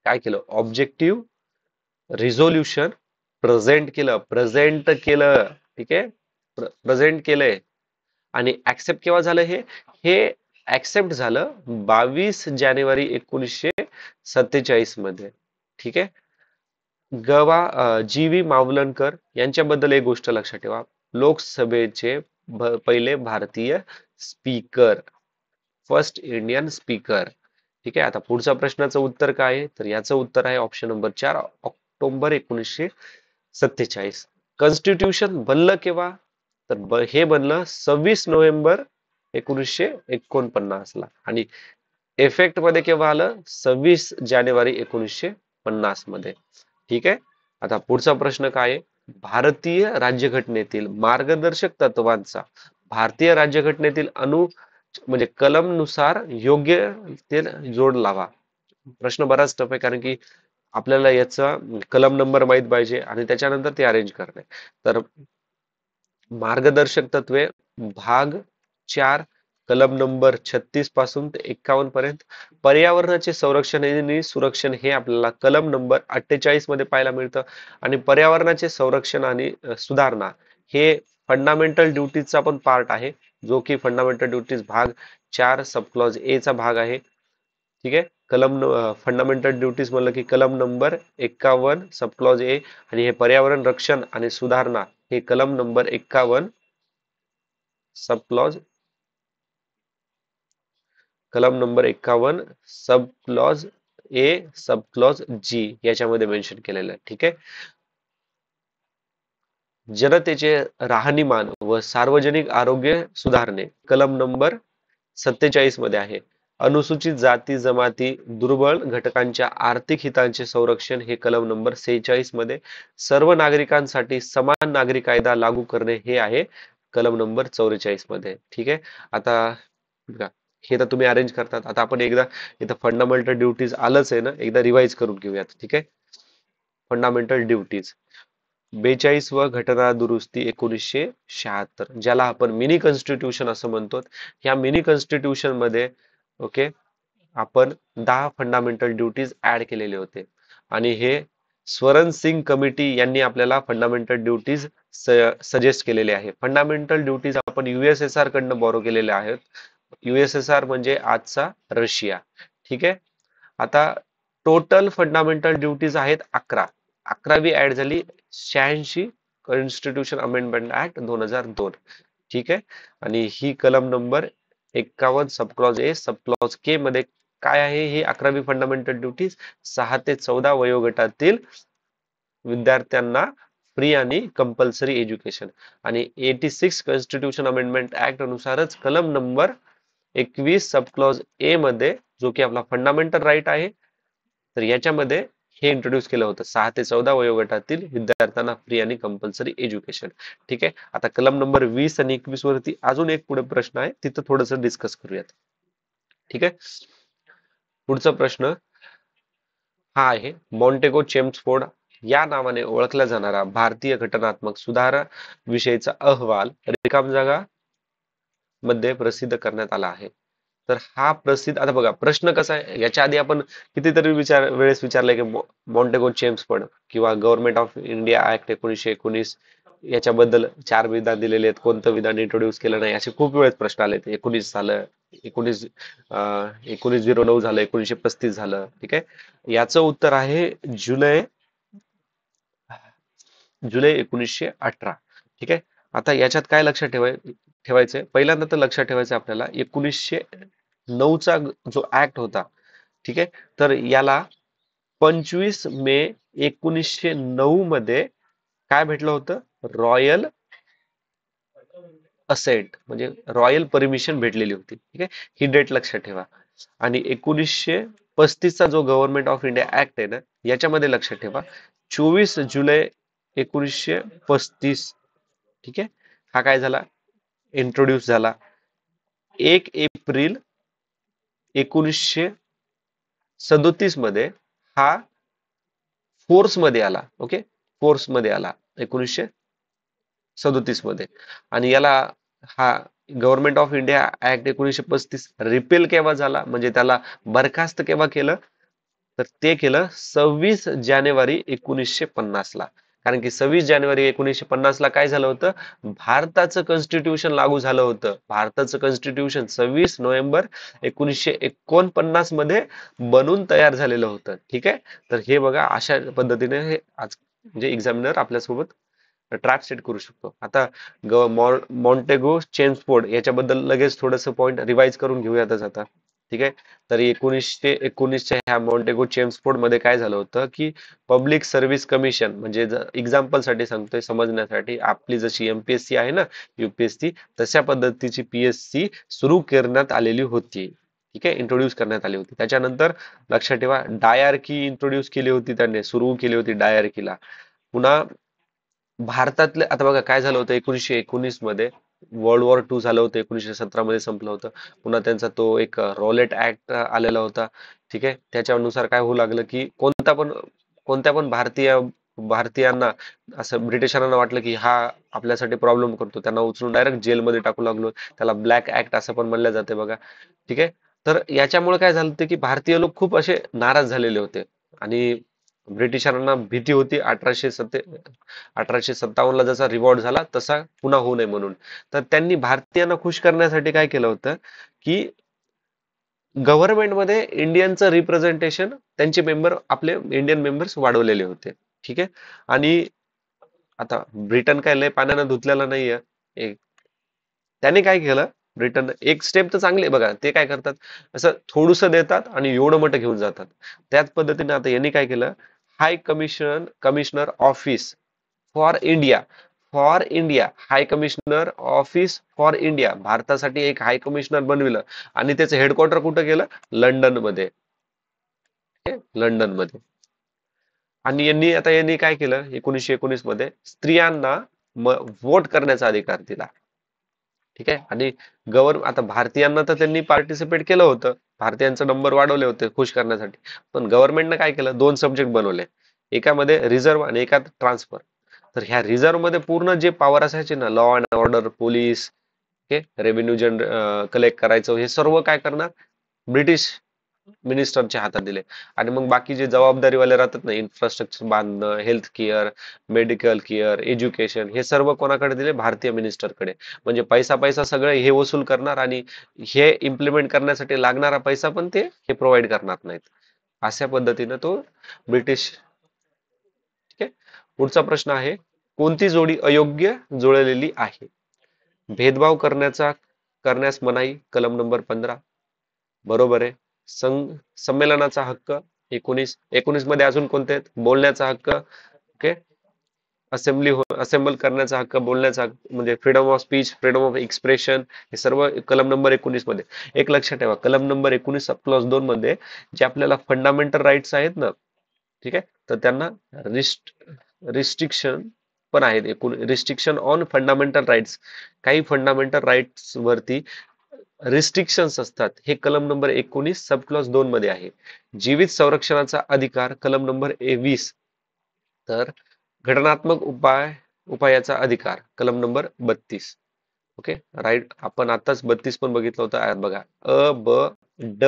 काय केलं? ऑब्जेक्टिव्ह रिझोल्युशन प्रेझेंट केलं. ठीक आहे, प्रेझेंट केलंय. आणि ऍक्सेप्ट केव्हा झालं? हे ऍक्सेप्ट झालं 22 जानेवारी 1947 मध्ये. ठीक आहे, GV मावलनकर यांच्याबद्दल एक गोष्ट लक्षात ठेवा, लोकसभेचे पहिले भारतीय स्पीकर, फर्स्ट इंडियन स्पीकर. ठीक आहे, आता पुढच्या प्रश्नाचं उत्तर काय आहे? तर याचं उत्तर आहे ऑप्शन नंबर 4, ऑक्टोबर 1947. कॉन्स्टिट्यूशन बनलं केव्हा? तर हे बनलं 26 नोव्हेंबर 1949 ला आणि इफेक्ट मध्ये केव्हा आलं? 26 जानेवारी 1950 मध्ये. ठीक आहे, आता पुढचा प्रश्न काय आहे? भारतीय राज्यघटनेतील मार्गदर्शक तत्वांचा भारतीय राज्यघटनेतील म्हणजे कलम नुसार योग्य ते जोड लावा. प्रश्न बराच टफ आहे, कारण की आपल्याला याचा कलम नंबर माहित पाहिजे आणि त्याच्यानंतर ते अरेंज करणे. तर मार्गदर्शक तत्वे भाग 4 कलम नंबर 36 पासून ते 51 पर्यंत. पर्यावरणाचे संरक्षण आणि सुरक्षण हे आपल्याला कलम नंबर 48 मध्ये पाहायला मिळतं. आणि पर्यावरणाचे संरक्षण आणि सुधारणा हे फंडामेंटल ड्युटीजचा पण पार्ट आहे, जो की फंडामेंटल ड्युटीज भाग 4 सब क्लॉज ए चा भाग आहे. ठीक आहे. फंडामेंटल ड्युटीज म्हणलं की कलम नंबर 51 सब क्लॉज ए, आणि हे पर्यावरण रक्षण आणि सुधारणा हे कलम number 51 sub clause sub clause ए सब क्लॉज जी याच्यामध्ये मेन्शन केलेलं आहे. ठीक आहे. जनतेचे राहणीमान व सार्वजनिक आरोग्य सुधारणे कलम नंबर 47 मध्ये आहे. अनुसूचित जाती जमाती दुर्बल घटकांच्या आर्थिक हितांचे संरक्षण हे कलम नंबर 46 मध्ये. सर्व नागरिकांसाठी समान नागरी कायदा लागू करणे हे आहे कलम नंबर 44 मध्ये. ठीक आहे. आता बघा, हे तर तुम्ही अरेंज करतात. आता आपण एकदा इथं फंडामेंटल ड्युटीज आलंच आहे ना, एकदा रिवाइज करून घेऊयात. ठीक आहे. फंडामेंटल ड्युटीज 42 व घटना दुरुस्ती 1976, ज्याला आपण मिनी कॉन्स्टिट्यूशन असं म्हणतो. ह्या मिनी कॉन्स्टिट्यूशन मध्ये ओके आपण 10 फंडामेंटल ड्युटीज ऍड केलेले होते, आणि हे स्वरण सिंग कमिटी यांनी आपल्याला फंडामेंटल ड्युटीज सजेस्ट केलेले आहे. फंडामेंटल ड्युटीज आपण USSR कडनं बॉरो केलेले आहेत. USSR म्हणजे आजचा रशिया. ठीक आहे. आता टोटल फंडामेंटल ड्युटीज आहेत 11. 11वी ऍड झाली 86 कॉन्स्टिट्यूशन अमेंडमेंट ऍक्ट 2002. ठीक आहे. आणि ही कलम नंबर 51 सब क्लॉज ए सब क्लॉज के मध्ये काय आहे, ही 11वी फंडामेंटल ड्युटीज 6 ते 14 वयोगटातील विद्यार्थ्यांना फ्री आणि कंपल्सरी एज्युकेशन. आणि 86 कॉन्स्टिट्यूशन अमेंडमेंट ऍक्ट अनुसारच कलम नंबर 21 सब क्लॉज ए मध्ये, जो की आपला फंडामेंटल राईट आहे, तर याच्यामध्ये हे इंट्रोड्यूस केलं होतं 6 ते 14 वयोगटातील विद्यार्थ्यांना फ्री आणि कंपल्सरी एज्युकेशन. ठीक आहे. आता कलम नंबर 20 आणि 21 वरती अजून एक पुढे प्रश्न आहे, तिथं थोडस डिस्कस करूयात. ठीक आहे. पुढचा प्रश्न हा आहे, मॉन्टेगो चेम्सफोर्ड या नावाने ओळखला जाणारा भारतीय घटनात्मक सुधारणा विषयीचा अहवाल रिकाम जागा मध्ये प्रसिद्ध करण्यात आला आहे. तर हा प्रसिद्ध, आता बघा प्रश्न कसा आहे, याच्या आधी आपण कितीतरी वेळेस विचारलंय की मॉन्टेगो चेम्सफोर्ड किंवा गव्हर्नमेंट ऑफ इंडिया ऍक्ट 1919 याच्याबद्दल 4 विधान दिलेले आहेत, कोणतं विधान इंट्रोड्यूस केलं नाही, असे खूप वेळेस प्रश्न आले. 19 झालं, 1909 झालं, 1935 झालं. ठीक आहे. याचं उत्तर आहे जुलै जुलै 1918. ठीक आहे. आता याच्यात काय लक्षात ठेवायचंय, पहिल्यांदा तर लक्षात ठेवायचं आपल्याला 1909 चा जो ऍक्ट होता. ठीक आहे. तर याला 25 मे 1909 मध्ये काय भेटलं होतं, रॉयल असेट म्हणजे रॉयल परमिशन भेटलेली होती. ठीक आहे. ही डेट लक्षात ठेवा. आणि 1935 जो गव्हर्नमेंट ऑफ इंडिया ऍक्ट आहे ना, याच्यामध्ये लक्षात ठेवा 24 जुलै 1935. ठीक आहे. हा काय झाला, इंट्रोड्यूस झाला. 1 एप्रिल 1937 मध्ये हा फोर्स मध्ये आला. ओके, फोर्स मध्ये आला 1937 मध्ये. आणि याला हा government of India act 1935 repel केव्हा झाला, म्हणजे त्याला बरखास्त केव्हा केलं, तर ते केलं 26 जानेवारी 1950 ला. कारण की 26 जानेवारी 1950 ला काय झालं होतं, भारताचं कॉन्स्टिट्यूशन लागू झालं होतं. भारताचं कॉन्स्टिट्यूशन 26 नोव्हेंबर 1949 मध्ये बनून तयार झालेलं होतं. ठीक आहे. तर हे बघा, अशा पद्धतीने हे आज म्हणजे एक्झामिनर आपल्यासोबत ट्रॅप सेट करू शकतो. आता मॉन्टेगो चेम्सफोर्ड याच्याबद्दल लगेच थोडंसं पॉईंट रिवाइज करून घेऊयातच आता. ठीक आहे. तर 1919च्या ह्या मॉन्टेगो चेम्सफोर्ड मध्ये काय झालं होतं की पब्लिक सर्व्हिस कमिशन, म्हणजे एक्झाम्पल साठी सांगतोय समजण्यासाठी, आपली जशी MPSC आहे ना, UPSC, तशा पद्धतीची PSC सुरू करण्यात आलेली होती. ठीक आहे, इंट्रोड्यूस करण्यात आली होती. त्याच्यानंतर लक्षात ठेवा डायआरकी इंट्रोड्यूस केली होती, त्यांनी सुरू केली होती डायआरकीला. पुन्हा भारतातले, आता बघा काय झालं होतं 1919 मध्ये, वर्ल्ड वॉर 2 झालं होतं, 1917 मध्ये संपलं होतं. पुन्हा त्यांचा तो एक रॉलेट ऍक्ट आलेला होता. ठीक आहे. त्याच्यानुसार काय होऊ लागलं की कोणत्या पण भारतीयांना असं ब्रिटिशांना वाटलं की हा आपल्यासाठी प्रॉब्लेम करतो, त्यांना उचलून डायरेक्ट जेलमध्ये टाकू लागलो. त्याला ब्लॅक ऍक्ट असं पण म्हणलं जाते बघा. ठीक आहे. तर याच्यामुळे काय झालं होतं की भारतीय लोक खूप असे नाराज झालेले होते. आणि ब्रिटिशांना भीती होती 1857ला जसा रिवॉर्ड झाला तसा पुन्हा होऊ नये म्हणून. तर त्यांनी भारतीयांना खुश करण्यासाठी काय केलं होतं की गव्हर्नमेंटमध्ये इंडियनचं रिप्रेझेंटेशन त्यांचे मेंबर आपले इंडियन मेंबर्स वाढवलेले होते. ठीक आहे. आणि आता ब्रिटन काय लय पाण्यानं धुतलेलं नाहीये. त्याने काय केलं, ब्रिटन एक स्टेप तर चांगली आहे बघा, ते काय करतात असं थोडंसं देतात आणि एवढं मोठं घेऊन जातात. त्याच पद्धतीने आता यांनी काय केलं, commissioner office for India high commissioner office for India भारतासाठी एक हाय कमिशनर बनविलं आणि त्याचं हेडक्वार्टर कुठं केलं, लंडन मध्ये. लंडन मध्ये. आणि यांनी काय केलं 1919 मध्ये स्त्रियांना वोट करण्याचा अधिकार दिला. ठीक आहे. आणि आता भारतीयांना तर त्यांनी पार्टिसिपेट केलं होतं, भारतीयांचा नंबर वाढवले होते खुश करण्यासाठी. पण गव्हर्नमेंटनं काय केलं, दोन सब्जेक्ट बनवले, एकामध्ये रिझर्व्ह आणि एकात ट्रान्सफर. तर ह्या रिझर्व्ह मध्ये पूर्ण जे पॉवर असायचे ना, law and order, police, revenue collect करायचं, हे सर्व काय करणार, ब्रिटिश मिनिस्टरच्या हातात दिले. आणि मग बाकी जे जबाबदारीवाले राहतात ना, इन्फ्रास्ट्रक्चर बांधणं, health care, medical care, education, हे सर्व कोणाकडे दिले, भारतीय मिनिस्टरकडे. म्हणजे पैसा पैसा सगळं हे वसूल करणार आणि हे इम्प्लिमेंट करण्यासाठी लागणारा पैसा पण ते हे प्रोव्हाइड करणार नाहीत. अशा पद्धतीनं तो ब्रिटिश. ठीक आहे. पुढचा प्रश्न आहे, कोणती जोडी अयोग्य जुळलेली आहे? भेदभाव करण्यास मनाई, कलम नंबर 15. बरोबर आहे. संमेलनाचा हक्क 19 मध्ये अजून कोणते आहेत, बोलण्याचा हक्क, ओके, असेंबल करण्याचा हक्क, बोलण्याचा हक्क म्हणजे freedom of speech, freedom of expression, हे सर्व कलम नंबर 19 मध्ये. एक लक्षात ठेवा, कलम नंबर 19 क्लॉज 2 मध्ये जे आपल्याला फंडामेंटल राईट्स आहेत ना, ठीक आहे, तर त्यांना रिस्ट्रिक्शन पण आहेत. रिस्ट्रिक्शन ऑन फंडामेंटल राईट्स, काही फंडामेंटल राईट्स वरती रिस्ट्रिक्शन्स असतात. हे कलम नंबर 19 सब क्लॉज 2 मध्ये आहे. जीवित संरक्षणाचा अधिकार कलम नंबर 20. तर घटनात्मक उपायाचा अधिकार कलम नंबर 32. Okay, right. आपण आताच 32 पण बघितलं होतं बघा, ड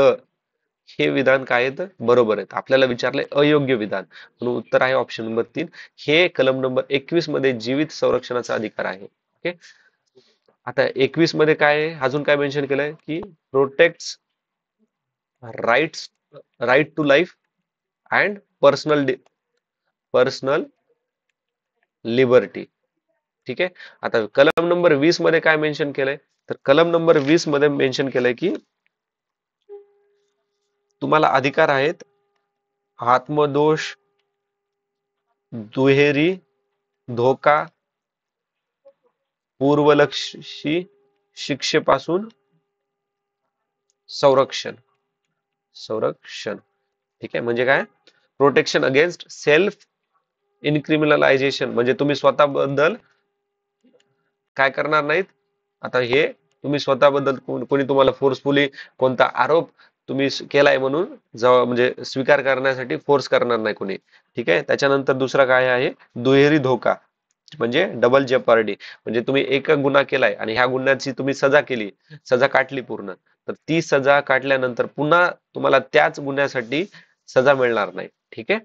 हे विधान काय आहेत, बरोबर आहेत. आपल्याला विचारले अयोग्य विधान, म्हणून उत्तर आहे ऑप्शन नंबर 3. हे कलम नंबर 21 मध्ये जीवित संरक्षणाचा अधिकार आहे. ओके. आता 21 मध्ये काय अजून काय मेन्शन केलंय की protect rights right to life and personal liberty. ठीक आहे. आता कलम नंबर 20 मध्ये काय मेन्शन केलंय, तर कलम नंबर 20 मध्ये मेन्शन केलंय की तुम्हाला अधिकार आहेत आत्मदोष, दुहेरी धोका, पूर्वलक्षी शिक्षेपासून संरक्षण. ठीक आहे. म्हणजे काय, प्रोटेक्शन अगेन्स्ट सेल्फ इनक्रिमिनलायझेशन, म्हणजे तुम्ही स्वतःबद्दल काय करणार नाहीत. आता हे तुम्ही स्वतःबद्दल कोणी तुम्हाला फोर्सफुली कोणता आरोप तुम्ही केलाय म्हणून म्हणजे स्वीकार करण्यासाठी फोर्स करणार नाही कोणी. ठीक आहे. त्याच्यानंतर दुसरा काय आहे, दुहेरी धोका, म्हणजे डबल जेपार्डी, म्हणजे तुम्ही एक गुन्हा केलाय आणि ह्या गुन्ह्याची तुम्ही सजा काटली पूर्ण, तर ती सजा काटल्यानंतर पुन्हा तुम्हाला त्याच गुन्ह्यासाठी सजा मिळणार नाही. ठीक आहे.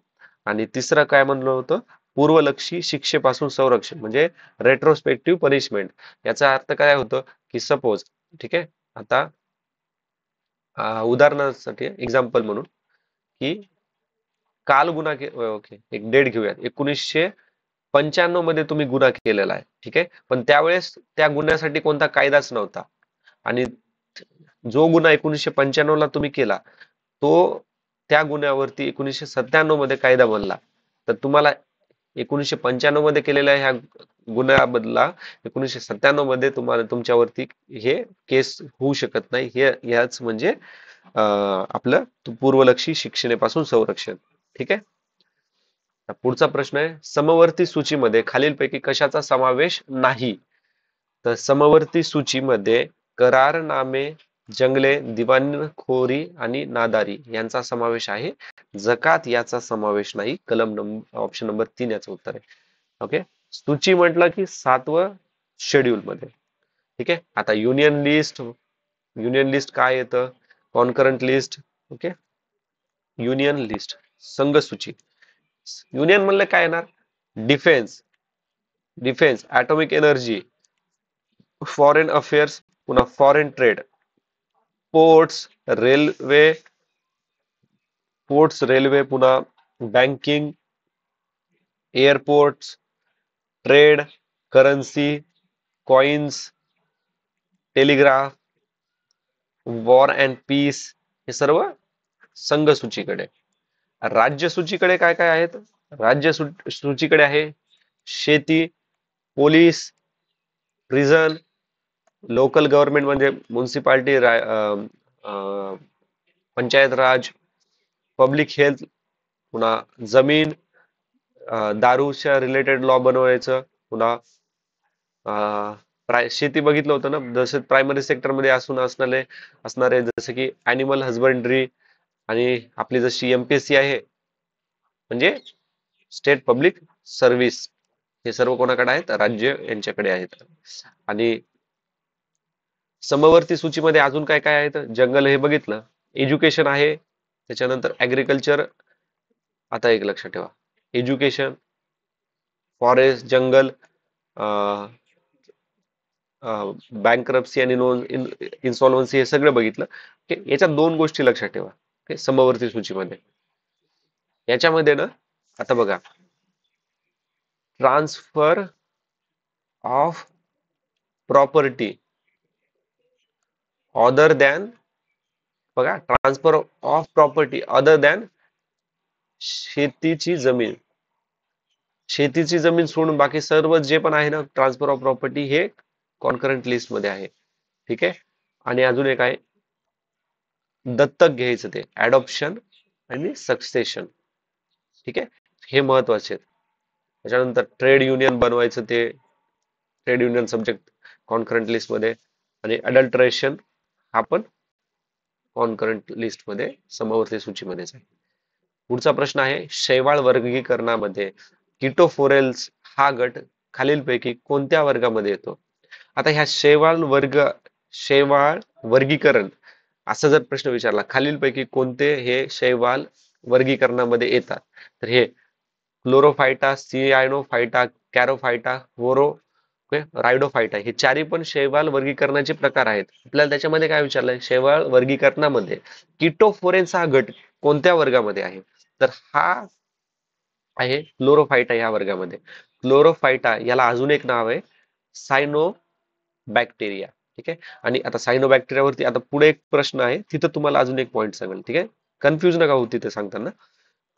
आणि तिसरं काय म्हणलं होतं, पूर्वलक्षी शिक्षेपासून संरक्षण, म्हणजे रेट्रोस्पेक्टिव्ह पनिशमेंट. याचा अर्थ काय होतं की सपोज, ठीक आहे, आता उदाहरणासाठी एक्झाम्पल म्हणून की काल गुन्हा ओके, एक डेट घेऊयात, 1995 मध्ये तुम्ही गुन्हा केलेला आहे. ठीक आहे. पण त्यावेळेस त्या गुन्ह्यासाठी कोणता कायदाच नव्हता आणि जो गुन्हा 1995 ला तुम्ही केला तो त्या गुन्ह्यावरती 1997 मध्ये कायदा बनला, तर तुम्हाला 1995 मध्ये केलेल्या ह्या गुन्ह्याबदला 1997 मध्ये तुम्हाला तुमच्यावरती हे केस होऊ शकत नाही. हे याच म्हणजे आपलं पूर्वलक्षी शिक्षेपासून संरक्षण. ठीक आहे. पुढचा प्रश्न आहे, समवर्ती सूचीमध्ये खालीलपैकी कशाचा समावेश नाही? तर समवर्ती सूचीमध्ये करारनामे, जंगले, दिवाणखोरी आणि नादारी यांचा समावेश आहे. जकात याचा समावेश नाही. ऑप्शन नंबर 3 याचं उत्तर आहे. ओके. सूची म्हटलं की 7वं शेड्यूल मध्ये. ठीक आहे. आता युनियन लिस्ट काय येतं, concurrent list, okay, union list, संघ सूची. युनियन म्हणलं काय येणार? Defence, defence, atomic energy, foreign affairs, पुन्हा foreign trade, ports, railway, ports, railway, पुन्हा banking, airports, trade, currency, coins, telegraph, war and peace, हे सर्व संघ सूचीकडे. राज्य सूचीकडे काय काय आहेत? राज्य सूचीकडे आहे शेती, पोलीस, प्रिझन, लोकल गव्हर्नमेंट म्हणजे म्युन्सिपाल्टी, पंचायत राज, पब्लिक हेल्थ, पुन्हा जमीन, दारूच्या रिलेटेड लॉ बनवायचं, पुन्हा शेती बघितलं होतं ना, जसं प्रायमरी सेक्टर मध्ये असणारे जसं की अॅनिमल हजबंड्री, आणि आपली जशी एमपीएससी आहे म्हणजे स्टेट पब्लिक सर्व्हिस, हे सर्व कोणाकडे आहेत? राज्य यांच्याकडे आहेत. आणि समवर्ती सूचीमध्ये अजून काय काय आहेत? जंगल हे बघितलं, एज्युकेशन आहे, त्याच्यानंतर ऍग्रिकल्चर. आता एक लक्षात ठेवा, एज्युकेशन, फॉरेस्ट, जंगल, बँक्रप्सी आणि नॉन इन्सॉल्व्हन्सी, हे सगळं बघितलं. याच्या दोन गोष्टी लक्षात ठेवा समवर्ती सूचीमध्ये. याच्यामध्ये ना, आता बघा, transfer of property other than, बघा, transfer of property other than शेतीची जमीन, शेतीची जमीन सोडून बाकी सर्व जे पण आहे ना, ट्रान्सफर ऑफ प्रॉपर्टी हे कॉन्करंट लिस्ट मध्ये आहे. ठीक आहे. आणि अजून एक आहे दत्तक घ्यायचं, ते ऍडॉप्शन आणि सक्सेशन. ठीक आहे, हे महत्वाचे आहेत. त्याच्यानंतर ट्रेड युनियन बनवायचं, ते trade union subject concurrent list मध्ये. आणि अडल्ट्रेशन हा पण कॉन्करंट लिस्ट मध्ये, समवर्ती सूचीमध्येच आहे. पुढचा प्रश्न आहे, शैवाल वर्गीकरणामध्ये किटोफोरेल्स हा गट खालीलपैकी कोणत्या वर्गामध्ये येतो? आता ह्या शैवाल वर्गीकरण असा जर प्रश्न विचारला, खालीलपैकी कोणते हे शैवाल वर्गीकरणामध्ये येतात, तर हे क्लोरोफायटा, सियानोफायटा, कॅरोफायटा, रायडोफायटा, हे चारही पण शैवाल वर्गीकरणाचे प्रकार आहेत. आपल्याला त्याच्यामध्ये काय विचारलंय? शैवाल वर्गीकरणामध्ये किटोफोरेन्स हा गट कोणत्या वर्गामध्ये आहे? तर हा आहे क्लोरोफायटा या वर्गामध्ये. क्लोरोफायटा याला अजून एक नाव आहे सायनोबॅक्टेरिया. ठीक आहे. आणि आता सायनोबॅक्टेरियावरती आता पुढे एक प्रश्न आहे, तिथं तुम्हाला अजून एक पॉईंट सांगेल. ठीक आहे, कन्फ्युज नका होऊ तिथे सांगताना.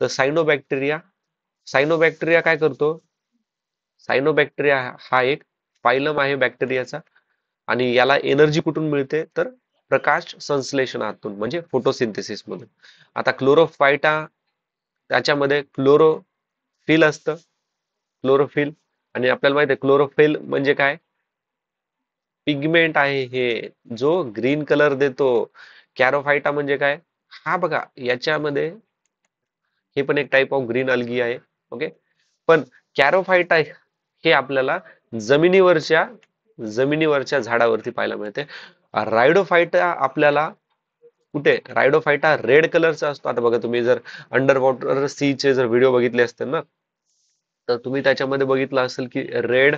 तर सायनोबॅक्टेरिया काय करतो? सायनोबॅक्टेरिया हा एक फायलम आहे बॅक्टेरियाचा, आणि याला एनर्जी कुठून मिळते? तर प्रकाश संश्लेषणातून, म्हणजे फोटोसिंथेसिस मधून. आता क्लोरोफायटा, त्याच्यामध्ये क्लोरोफिल असतं, क्लोरोफिल. आणि आपल्याला माहिती आहे क्लोरोफिल म्हणजे काय? पिगमेंट आहे हे, जो ग्रीन कलर देतो. कॅरोफायटा म्हणजे काय? हा बघा, याच्यामध्ये हे पण एक टाइप ऑफ ग्रीन अल्गी आहे. ओके. पण कॅरोफायटा हे आपल्याला जमिनीवरच्या जमिनीवरच्या झाडावरती पाहायला मिळते. रायडोफायटा आपल्याला कुठे? रायडोफायटा रेड कलरचा असतो. आता बघा, तुम्ही जर अंडर वॉटर सी चे जर व्हिडिओ बघितले असतील ना, तर तुम्ही त्याच्यामध्ये बघितलं असेल की रेड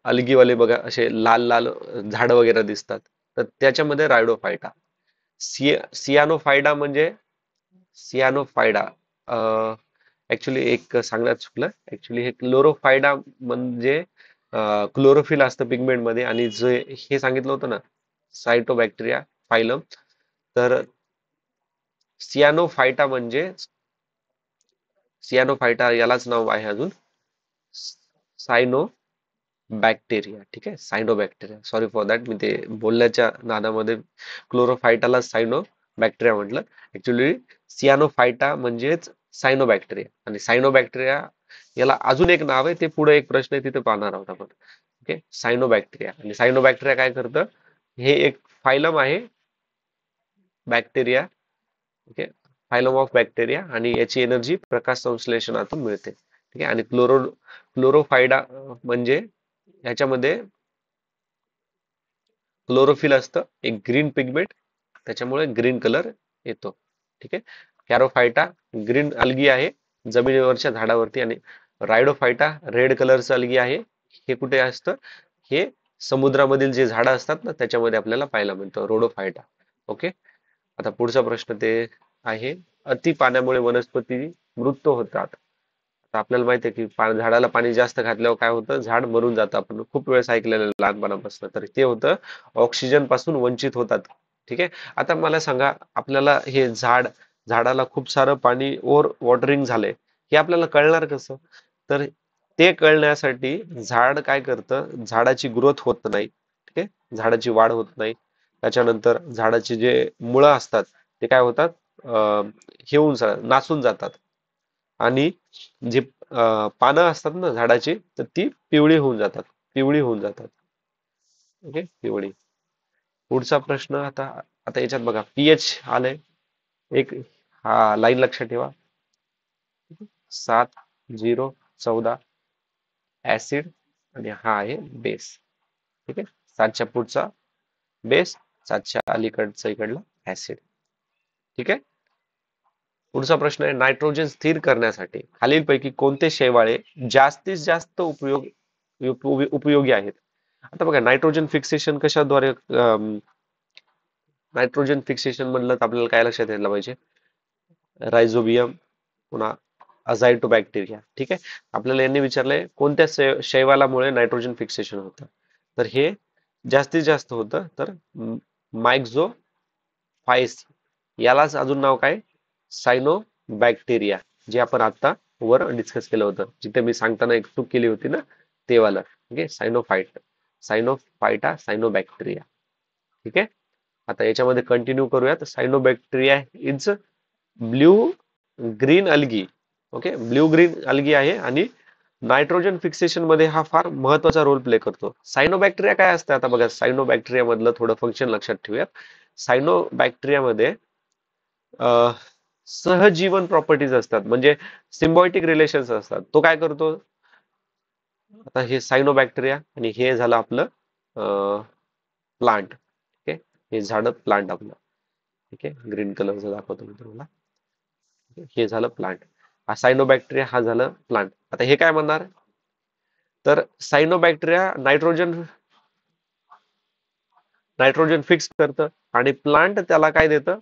अलगीवाले बघा, असे लाल लाल झाड वगैरे दिसतात, तर त्याच्यामध्ये रायडोफायटा. सियानोफायडा म्हणजे सियानोफायडा, ऍक्च्युली एक सांगण्यात चुकलं, ऍक्च्युली हे क्लोरोफायडा म्हणजे क्लोरोफिल असतं पिगमेंट मध्ये. आणि जे हे सांगितलं होतं ना, सायटोबॅक्टेरिया फायलम, तर सियानोफायटा म्हणजे सियानोफायटा यालाच नाव आहे अजून सायनो बॅक्टेरिया. ठीक आहे, सायनोबॅक्टेरिया, सॉरी फॉर दॅट, मी ते बोलण्याच्या नादामध्ये क्लोरोफायटाला सायनो बॅक्टेरिया म्हटलं. ऍक्च्युली सियानोफायटा म्हणजेच सायनोबॅक्टेरिया. आणि सायनोबॅक्टेरिया याला अजून एक नाव आहे, ते पुढे एक प्रश्न आहे तिथे पाहणार आहोत आपण. Okay, cyanobacteria. आणि सायनोबॅक्टेरिया काय करतं? हे एक फायलम आहे bacteria. Okay, phylum of bacteria, आणि याची एनर्जी प्रकाश संश्लेषणातून मिळते. ठीक आहे. आणि क्लोरोफायडा म्हणजे ह्याच्यामध्ये क्लोरोफिल असतं, एक ग्रीन पिगमेंट, त्याच्यामुळे ग्रीन कलर येतो. ठीक आहे. कॅरोफायटा ग्रीन अल्गी आहे, जमिनीवरच्या झाडावरती. आणि रायडोफायटा रेड कलरचं अल्गी आहे. हे कुठे असतं? हे समुद्रामधील जे झाडं असतात ना त्याच्यामध्ये आपल्याला पाहायला मिळतं, रोडोफायटा. ओके. आता पुढचा प्रश्न ते आहे, अति पाण्यामुळे वनस्पती मृत्यू होतात. आता आपल्याला माहिती आहे की झाडाला पाणी जास्त घातल्यावर काय होतं? झाड मरून जातं. आपण खूप वेळेस ऐकलेलं आहे लहानपणापासून. तर ते होतं ऑक्सिजन पासून वंचित होतात. ठीक आहे. आता मला सांगा, आपल्याला हे झाडाला खूप सारं पाणी ओव्हर वॉटरिंग झालंय, हे आपल्याला कळणार कसं? तर ते कळण्यासाठी झाड काय करतं, झाडाची ग्रोथ होत नाही. ठीक आहे, झाडाची वाढ होत नाही. त्याच्यानंतर झाडाचे जे मुळं असतात ते काय होतात, हे होऊन नासून जातात. आणि जे पानं असतात ना झाडाची, तर ती पिवळी होऊन जातात. पिवळी होऊन जातात. ओके, पिवळी. पुढचा प्रश्न आता, आता याच्यात बघा पीएच आलंय. एक हा लाईन लक्षात ठेवा. 7, 0, 14 ऍसिड आणि हा आहे बेस. ठीक आहे, 7च्या पुढचा बेस, 7च्या अलीकडचा इकडला ऍसिड. ठीक आहे. पुढचा प्रश्न आहे, नायट्रोजन स्थिर करण्यासाठी खालीलपैकी कोणते शेवाळे जास्तीत जास्त उपयोगी आहेत? आता बघा, नायट्रोजन फिक्सेशन कशाद्वारे, नायट्रोजन फिक्सेशन म्हणलं तर आपल्याला काय लक्षात यायला पाहिजे? रायझोबियम, पुन्हा अझाइटोबॅक्टेरिया. ठीक आहे. आपल्याला यांनी विचारलंय कोणत्या शैवालामुळे नायट्रोजन फिक्सेशन होतं. तर हे जास्तीत जास्त होतं तर मायक्झो फायस, यालाच अजून नाव काय? सायनोबॅक्टेरिया, जे आपण आता वर डिस्कस केलं होतं, जिथे मी सांगताना एक चूक केली होती ना, ते वाला. Okay, cyanophyta cyanobacteria. ठीक आहे. आता याच्यामध्ये कंटिन्यू करूयात. Cyanobacteria is blue green algae. Okay, blue green algae आहे आणि नायट्रोजन फिक्सेशन मध्ये हा फार महत्वाचा रोल प्ले करतो. सायनोबॅक्टेरिया काय असतं? आता बघा, सायनोबॅक्टेरिया मधलं थोडं फंक्शन लक्षात ठेवूयात. सायनोबॅक्टेरिया मध्ये सहजीवन प्रॉपर्टीज असतात, म्हणजे सिम्बायोटिक रिलेशन्स असतात. तो काय करतो? आता हे सायनोबॅक्टेरिया आणि हे झालं आपलं प्लांट. ठीक आहे, हे झाड प्लांट आपलं. ठीक आहे, ग्रीन कलरचं दाखवतो मी तुम्हाला. हे झालं प्लांट. हा सायनोबॅक्टेरिया, हा झालं प्लांट. आता हे काय म्हणणार? तर सायनोबॅक्टेरिया नायट्रोजन नायट्रोजन फिक्स करतं आणि प्लांट त्याला काय देतं?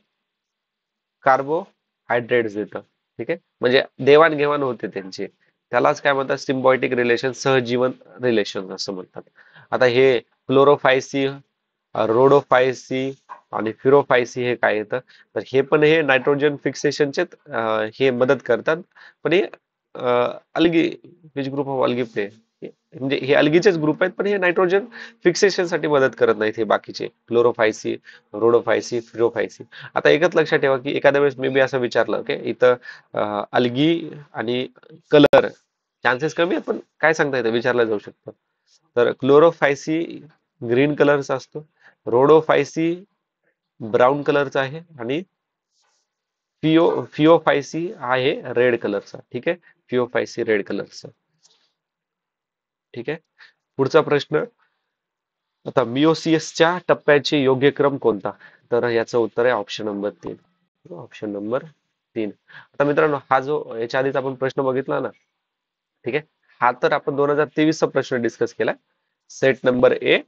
कार्बोहायड्रेट्स देतं. ठीक आहे, म्हणजे देवाणघेवाण होते त्यांची. त्यालाच काय म्हणतात? सिम्बायोटिक रिलेशन, सहजीवन रिलेशन असं म्हणतात. आता हे क्लोरोफायसी, रोडोफायसी आणि फिरोफायसी हे काय येतं? तर हे पण हे नायट्रोजन फिक्सेशनचे हे मदत करतात. पण हे algae, which group of algae play, म्हणजे हे अल्गीचेच ग्रुप आहेत, पण हे नायट्रोजन फिक्सेशन साठी मदत करत नाहीत हे बाकीचे, क्लोरोफायसी, रोडोफायसी, फिरोफायसी. आता एकच लक्षात ठेवा की एखाद्या वेळेस मी बी असं विचारलं, ओके, इथं अल्गी आणि कलर चान्सेस कमी आहेत, पण काय सांगता येतं, विचारलं जाऊ शकतं. तर क्लोरोफायसी ग्रीन कलरचा असतो, रोडोफायसी ब्राऊन कलरचा आहे आणि फिओफायसी आहे रेड कलरचा. ठीक आहे, फिओफायसी रेड कलरचा. ठीक आहे. पुढचा प्रश्न, आता मिओसिसच्या टप्प्याचे योग्य क्रम कोणता? तर याचं उत्तर आहे ऑप्शन नंबर 3. Option number 3. आता मित्रांनो, हा जो याच्या आधीच आपण प्रश्न बघितला ना, ठीक आहे, हा तर आपण 2023 चा प्रश्न डिस्कस केला, सेट नंबर ए,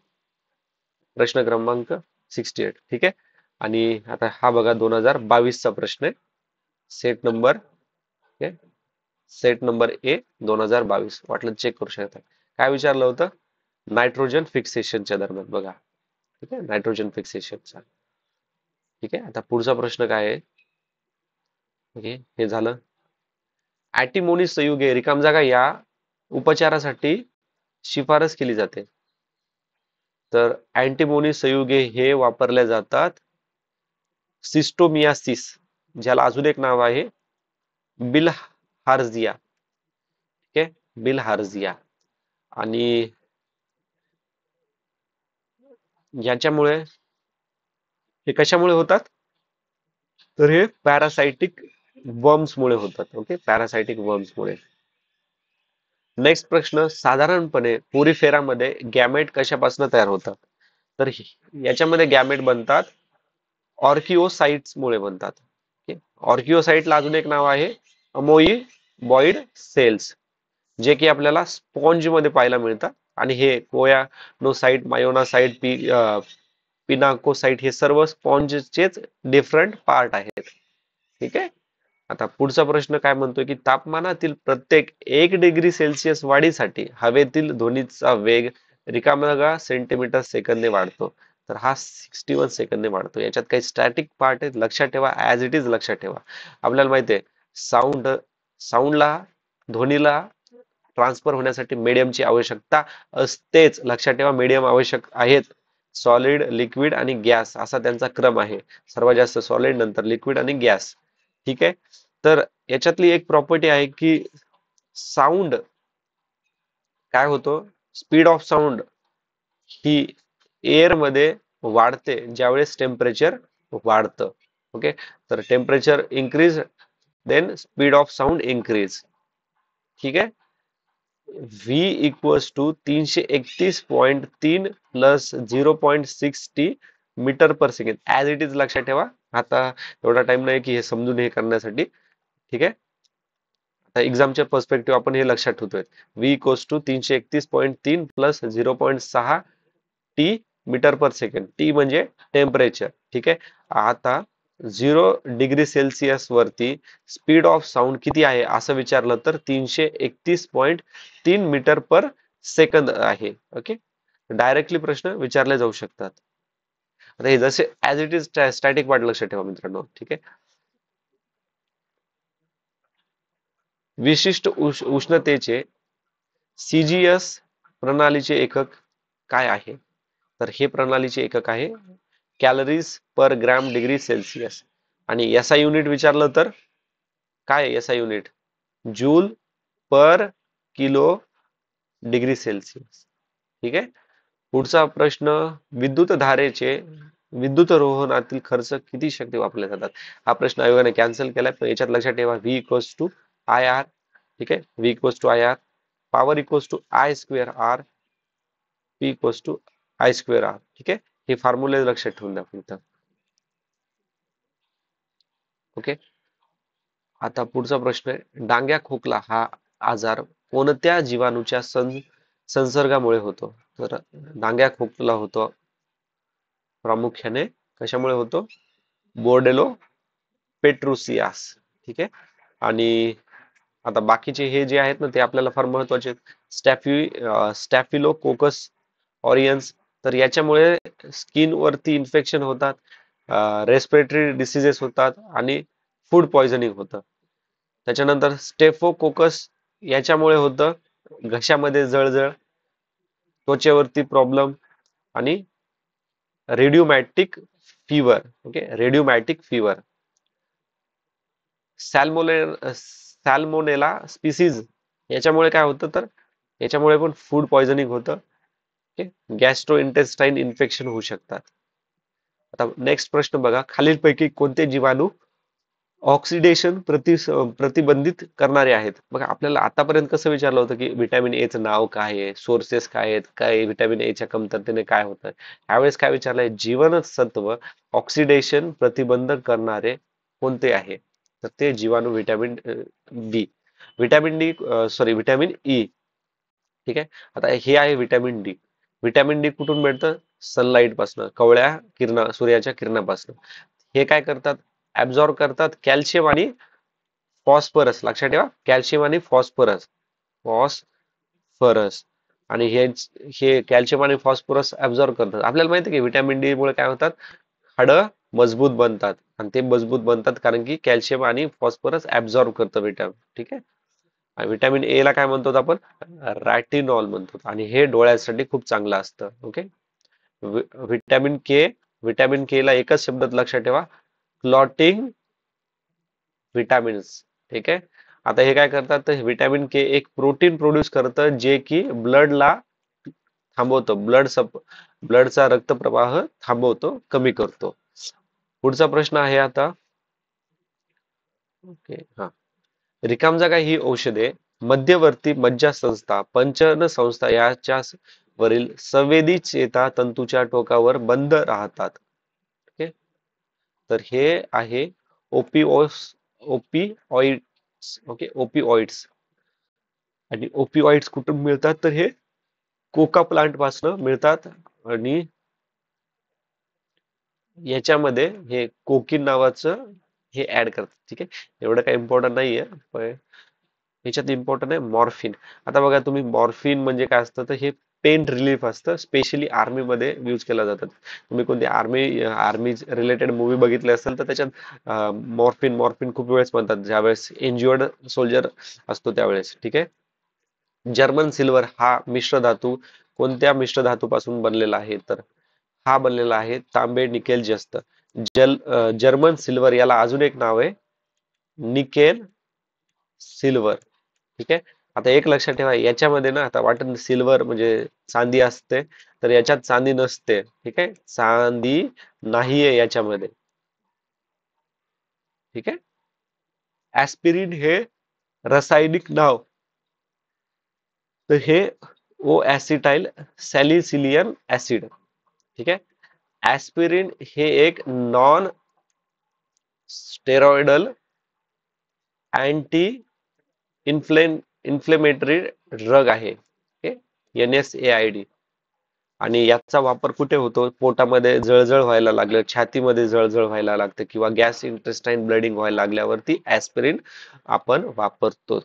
प्रश्न क्रमांक 68. ठीक आहे. आणि आता हा बघा 2022 चा प्रश्न आहे, set number, set number A 2022. वाटलं चेक करू शकता. काय विचारलं होतं? नायट्रोजन फिक्सेशनच्या दरम्यान बघा. ठीक आहे, नायट्रोजन फिक्सेशनचा. ठीक आहे. आता पुढचा प्रश्न काय आहे? ओके, हे झालं. अँटीमोनी संयुगे रिकाम जागा या उपचारासाठी शिफारस केली जाते. तर अँटीमोनी संयुगे हे वापरल्या जातात सिस्टोमियासिस, ज्याला अजून एक नाव आहे बिलहार्झिया. ठीक आहे, बिलहार्झिया. आणि याच्यामुळे, हे कशामुळे होतात? तर हे पॅरासाइटिक वर्म्स मुळे होतात. ओके, पॅरासाइटिक वर्म्स मुळे. नेक्स्ट प्रश्न, साधारणपणे पोरीफेरामध्ये गॅमेट कशापासून तयार होतात? तर याच्यामध्ये गॅमेट बनतात ऑर्किओसाइट्स मुळे बनतात. ऑर्किओसाइटला अजून एक नाव आहे अमोई बॉइड सेल्स, जे की आपल्याला स्पॉन्ज मध्ये पाहायला मिळतात. आणि हे कोयानोसाइट, मायोनासाइट, पिनाकोसाइट हे सर्व स्पॉन्जचेच डिफरंट पार्ट आहेत. ठीक आहे. आता पुढचा प्रश्न काय म्हणतोय की तापमानातील प्रत्येक 1 डिग्री सेल्सिअस वाढीसाठी हवेतील ध्वनीचा वेग रिकाम्या जागा सेंटीमीटर सेकंदने वाढतो. तर हा 61 सेकंदने वाढतो. याच्यात काही स्टॅटिक पार्ट आहेत, लक्षात ठेवा, ऍज इट इज लक्षात ठेवा. आपल्याला माहिती आहे साऊंड साऊंडला, ध्वनीला ट्रान्सफर होण्यासाठी मीडियमची आवश्यकता असतेच. लक्षात ठेवा, मीडियम आवश्यक आहेत. सॉलिड, लिक्विड आणि गॅस असा त्यांचा क्रम आहे. सर्वात जास्त सॉलिड, नंतर लिक्विड आणि गॅस. ठीक आहे. तर याच्यातली एक प्रॉपर्टी आहे की साऊंड काय होतो, स्पीड ऑफ साऊंड ही एअर मध्ये वाढते ज्यावेळेस टेम्परेचर वाढतं. ओके. तर temperature increase then speed of sound increase. ठीक आहे. V equals to 331.3 plus 0.6 metre per second as it is लक्षात ठेवा. आता एवढा टाइम नाही की हे समजून हे करण्यासाठी. ठीक आहे. आता एक्झामच्या पर्स्पेक्टिव्ह आपण हे लक्षात ठेवतोय. V equals to 331.3 plus 0.6 t metre per second. T म्हणजे टेम्परेचर. ठीक आहे. आता 0 डिग्री सेल्सिअस वरती स्पीड ऑफ साऊंड किती आहे असं विचारलं तर 331.3 मीटर पर सेकंद आहे. ओके. डायरेक्टली प्रश्न विचारले जाऊ शकतात. आता हे जसे as it is static part लक्षात ठेवा मित्रांनो. ठीक आहे. विशिष्ट उष्णतेचे सीजीएस प्रणालीचे एकक काय आहे? तर हे प्रणालीचे एकक आहे calories per gram degree Celsius. आणि एसआय युनिट विचारलं तर काय SI unit? Joule per kilo degree Celsius. ठीक आहे. पुढचा प्रश्न, विद्युत धारेचे विद्युतरोहणातील खर्च किती शक्ती वापरले जातात? हा प्रश्न आयोगाने कॅन्सल केलाय, पण याच्यात लक्षात ठेवा V equals to I R. ठीक आहे. V equals to I R, power equals to I square R, P equals to I square R. ठीक आहे. हे फॉर्म्युले लक्षात ठेवून द्या फक्त. ओके. आता पुढचा प्रश्न आहे, डांग्या खोकला हा आजार कोणत्या जीवाणूच्या संसर्गामुळे होतो? तर डांग्या खोकला होतो प्रामुख्याने कशामुळे होतो? बोर्डेलो पेट्रुसियास. ठीक आहे. आणि आता बाकीचे हे जे आहेत ना ते आपल्याला फार महत्वाचे आहेत. स्टॅफिलोकोकस ऑरियन्स, तर याच्यामुळे स्किन वरती इन्फेक्शन होतात, रेस्पिरेटरी डिसीजेस होतात आणि फूड पॉइझनिंग होतं. त्याच्यानंतर स्टेफोकोकस याच्यामुळे होतं घशामध्ये जळजळ, त्वचेवरती प्रॉब्लेम आणि रेडिओमॅटिक फीवर. ओके. रेडिओमॅटिक फीवर. सॅल्मोनेला स्पीसीज याच्यामुळे काय होतं तर याच्यामुळे पण फूड पॉइझनिंग होतं. गॅस्ट्रो इंटेस्टाईन इन्फेक्शन होऊ शकतात. आता नेक्स्ट प्रश्न बघा, खालीलपैकी कोणते जीवाणू ऑक्सिडेशन प्रतिबंधित करणारे आहेत? बघा आपल्याला आतापर्यंत कसं विचारलं होतं की व्हिटॅमिन ए चं नाव काय आहे, सोर्सेस काय आहेत, काय व्हिटॅमिन ए च्या कमतरतेने काय होतं. यावेळेस काय विचारलंय, जीवनसत्व ऑक्सिडेशन प्रतिबंध करणारे कोणते आहे? तर ते जीवाणू व्हिटॅमिन डी, व्हिटॅमिन ई. ठीक आहे. आता हे आहे व्हिटॅमिन डी. व्हिटॅमिन डी कुठून मिळतं? सनलाइट पासून, कवळ्या सूर्याच्या किरणापासून. हे काय करतात? ऍब्झॉर्ब करतात कॅल्शियम आणि फॉस्फरस. लक्षात ठेवा, कॅल्शियम आणि फॉस्फरस. फॉस्फरस. आणि हे कॅल्शियम आणि फॉस्फरस ऍब्झॉर्ब करतात. आपल्याला माहिती आहे की व्हिटॅमिन डी मुळे काय होतात? हाडं मजबूत बनतात. आणि ते मजबूत बनतात कारण की कॅल्शियम आणि फॉस्फरस ऍब्झॉर्ब करतं व्हिटॅमिन. ठीक आहे. व्हिटॅमिन ए ला काय म्हणतो आपण? रॅटिनॉल म्हणतो. आणि हे डोळ्यासाठी खूप चांगलं असतं. ओके. व्हिटॅमिन के ला एकच शब्दात लक्षात ठेवा, क्लॉटिंग विटामिन्स. ठीक आहे. आता हे काय करतात तर व्हिटॅमिन के एक प्रोटीन प्रोड्यूस करतं जे की ब्लडला थांबवतं, ब्लडचा रक्तप्रवाह थांबवतो, कमी करतो. पुढचा प्रश्न आहे आता. ओके. हा, रिकाम जागा ही औषधे मध्यवर्ती मज्जासंस्था, पंचन संस्था याच्या वरील संवेदी चेता तंतूच्या टोकावर बंद राहतात. ओके. तर हे आहे ओपिओइड ओके, ओपिओइड्स. आणि ओपिओइड्स कुठून मिळतात, तर हे कोका प्लांट पासून मिळतात. आणि याच्यामध्ये हे कोकीन नावाचं हे ऍड करतात. ठीक आहे, एवढं काही इम्पॉर्टंट नाहीये, पण याच्यात इम्पॉर्टंट आहे मॉर्फिन. आता बघा तुम्ही, मॉर्फिन म्हणजे काय असतं, तर हे पेन रिलीफ असतं, स्पेशली आर्मी मध्ये यूज केलं जातं. तुम्ही कोणती आर्मी रिलेटेड मूवी बघितले असेल तर त्याच्यात मॉर्फिन मॉर्फिन खूप वेळेस म्हणतात, ज्यावेळेस इंज्युअर्ड सोल्जर असतो त्यावेळेस. ठीक आहे. जर्मन सिल्वर हा मिश्र धातू कोणत्या मिश्र धातूपासून बनलेला आहे, तर हा बनलेला आहे तांबे निकेल जस्त. जर्मन सिल्वर याला अजून एक नाव आहे निकेल सिल्वर. ठीक आहे. आता एक लक्षात ठेवा, याच्यामध्ये ना, आता वाटत सिल्वर म्हणजे चांदी असते, तर याच्यात चांदी नसते. ठीक आहे, चांदी नाहीये याच्यामध्ये. ठीक आहे. ऍस्पिरिन हे रासायनिक नाव, तर हे ओ ऍसिटाइल सॅलिसिलियन ऍसिड. ठीक आहे. ऍस्पिरिन हे एक non steroidal anti inflammatory drug आहे. NSAID. आणि याचा वापर कुठे होतो, पोटामध्ये जळजळ व्हायला लागलं, छातीमध्ये जळजळ व्हायला लागते, किंवा गॅस इंटेस्टाईन ब्लडिंग व्हायला लागल्यावरती ऍस्पिरिन आपण वापरतो.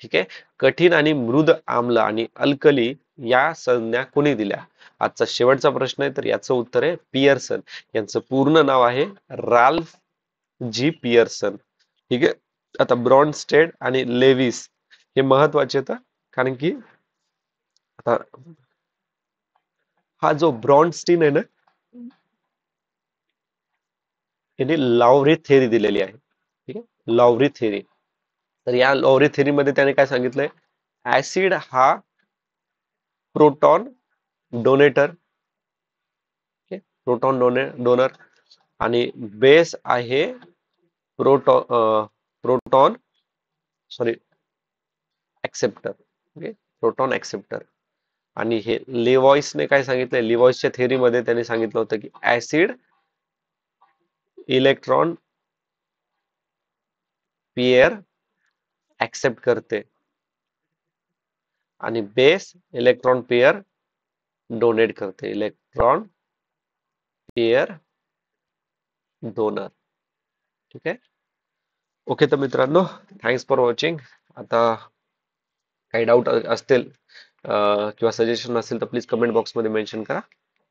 ठीक आहे. कठीण आणि मृद आम्ल आणि अल्कली या संज्ञा कोणी दिल्या? आजचा शेवटचा प्रश्न आहे, तर याचं उत्तर आहे पियर्सन. यांचं पूर्ण नाव आहे राल्फ जी पियर्सन. ठीक आहे. आता ब्रॉन्स्टेड आणि लेविस हे महत्वाचे आहेत, कारण की आता हा जो ब्रॉन्स्टीन आहे ना, यांनी लॉवरी थेरी दिलेली आहे. ठीक आहे, लॉवरी थेरी. तर या लॉवरी थेरी मध्ये त्याने काय सांगितलंय, ऍसिड हा प्रोटॉन डोनेटर, प्रोटॉन डोनर, आणि बेस आहे proton sorry acceptor. Okay, proton acceptor. आणि हे लिव्हॉइसने काय सांगितलंय, लिव्हॉइसच्या थेअरीमध्ये त्यांनी सांगितलं होतं की ऍसिड इलेक्ट्रॉन पेयर ऍक्सेप्ट करते, आणि बेस इलेक्ट्रॉन पेयर डोनेट करते. Electron pair donor. ठीक आहे. ओके, तर मित्रांनो, थँक्स फॉर वॉचिंग. आता काही डाऊट असतील किंवा सजेशन असेल तर प्लीज कमेंट बॉक्समध्ये मेन्शन करा.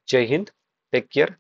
जय हिंद, टेक केअर.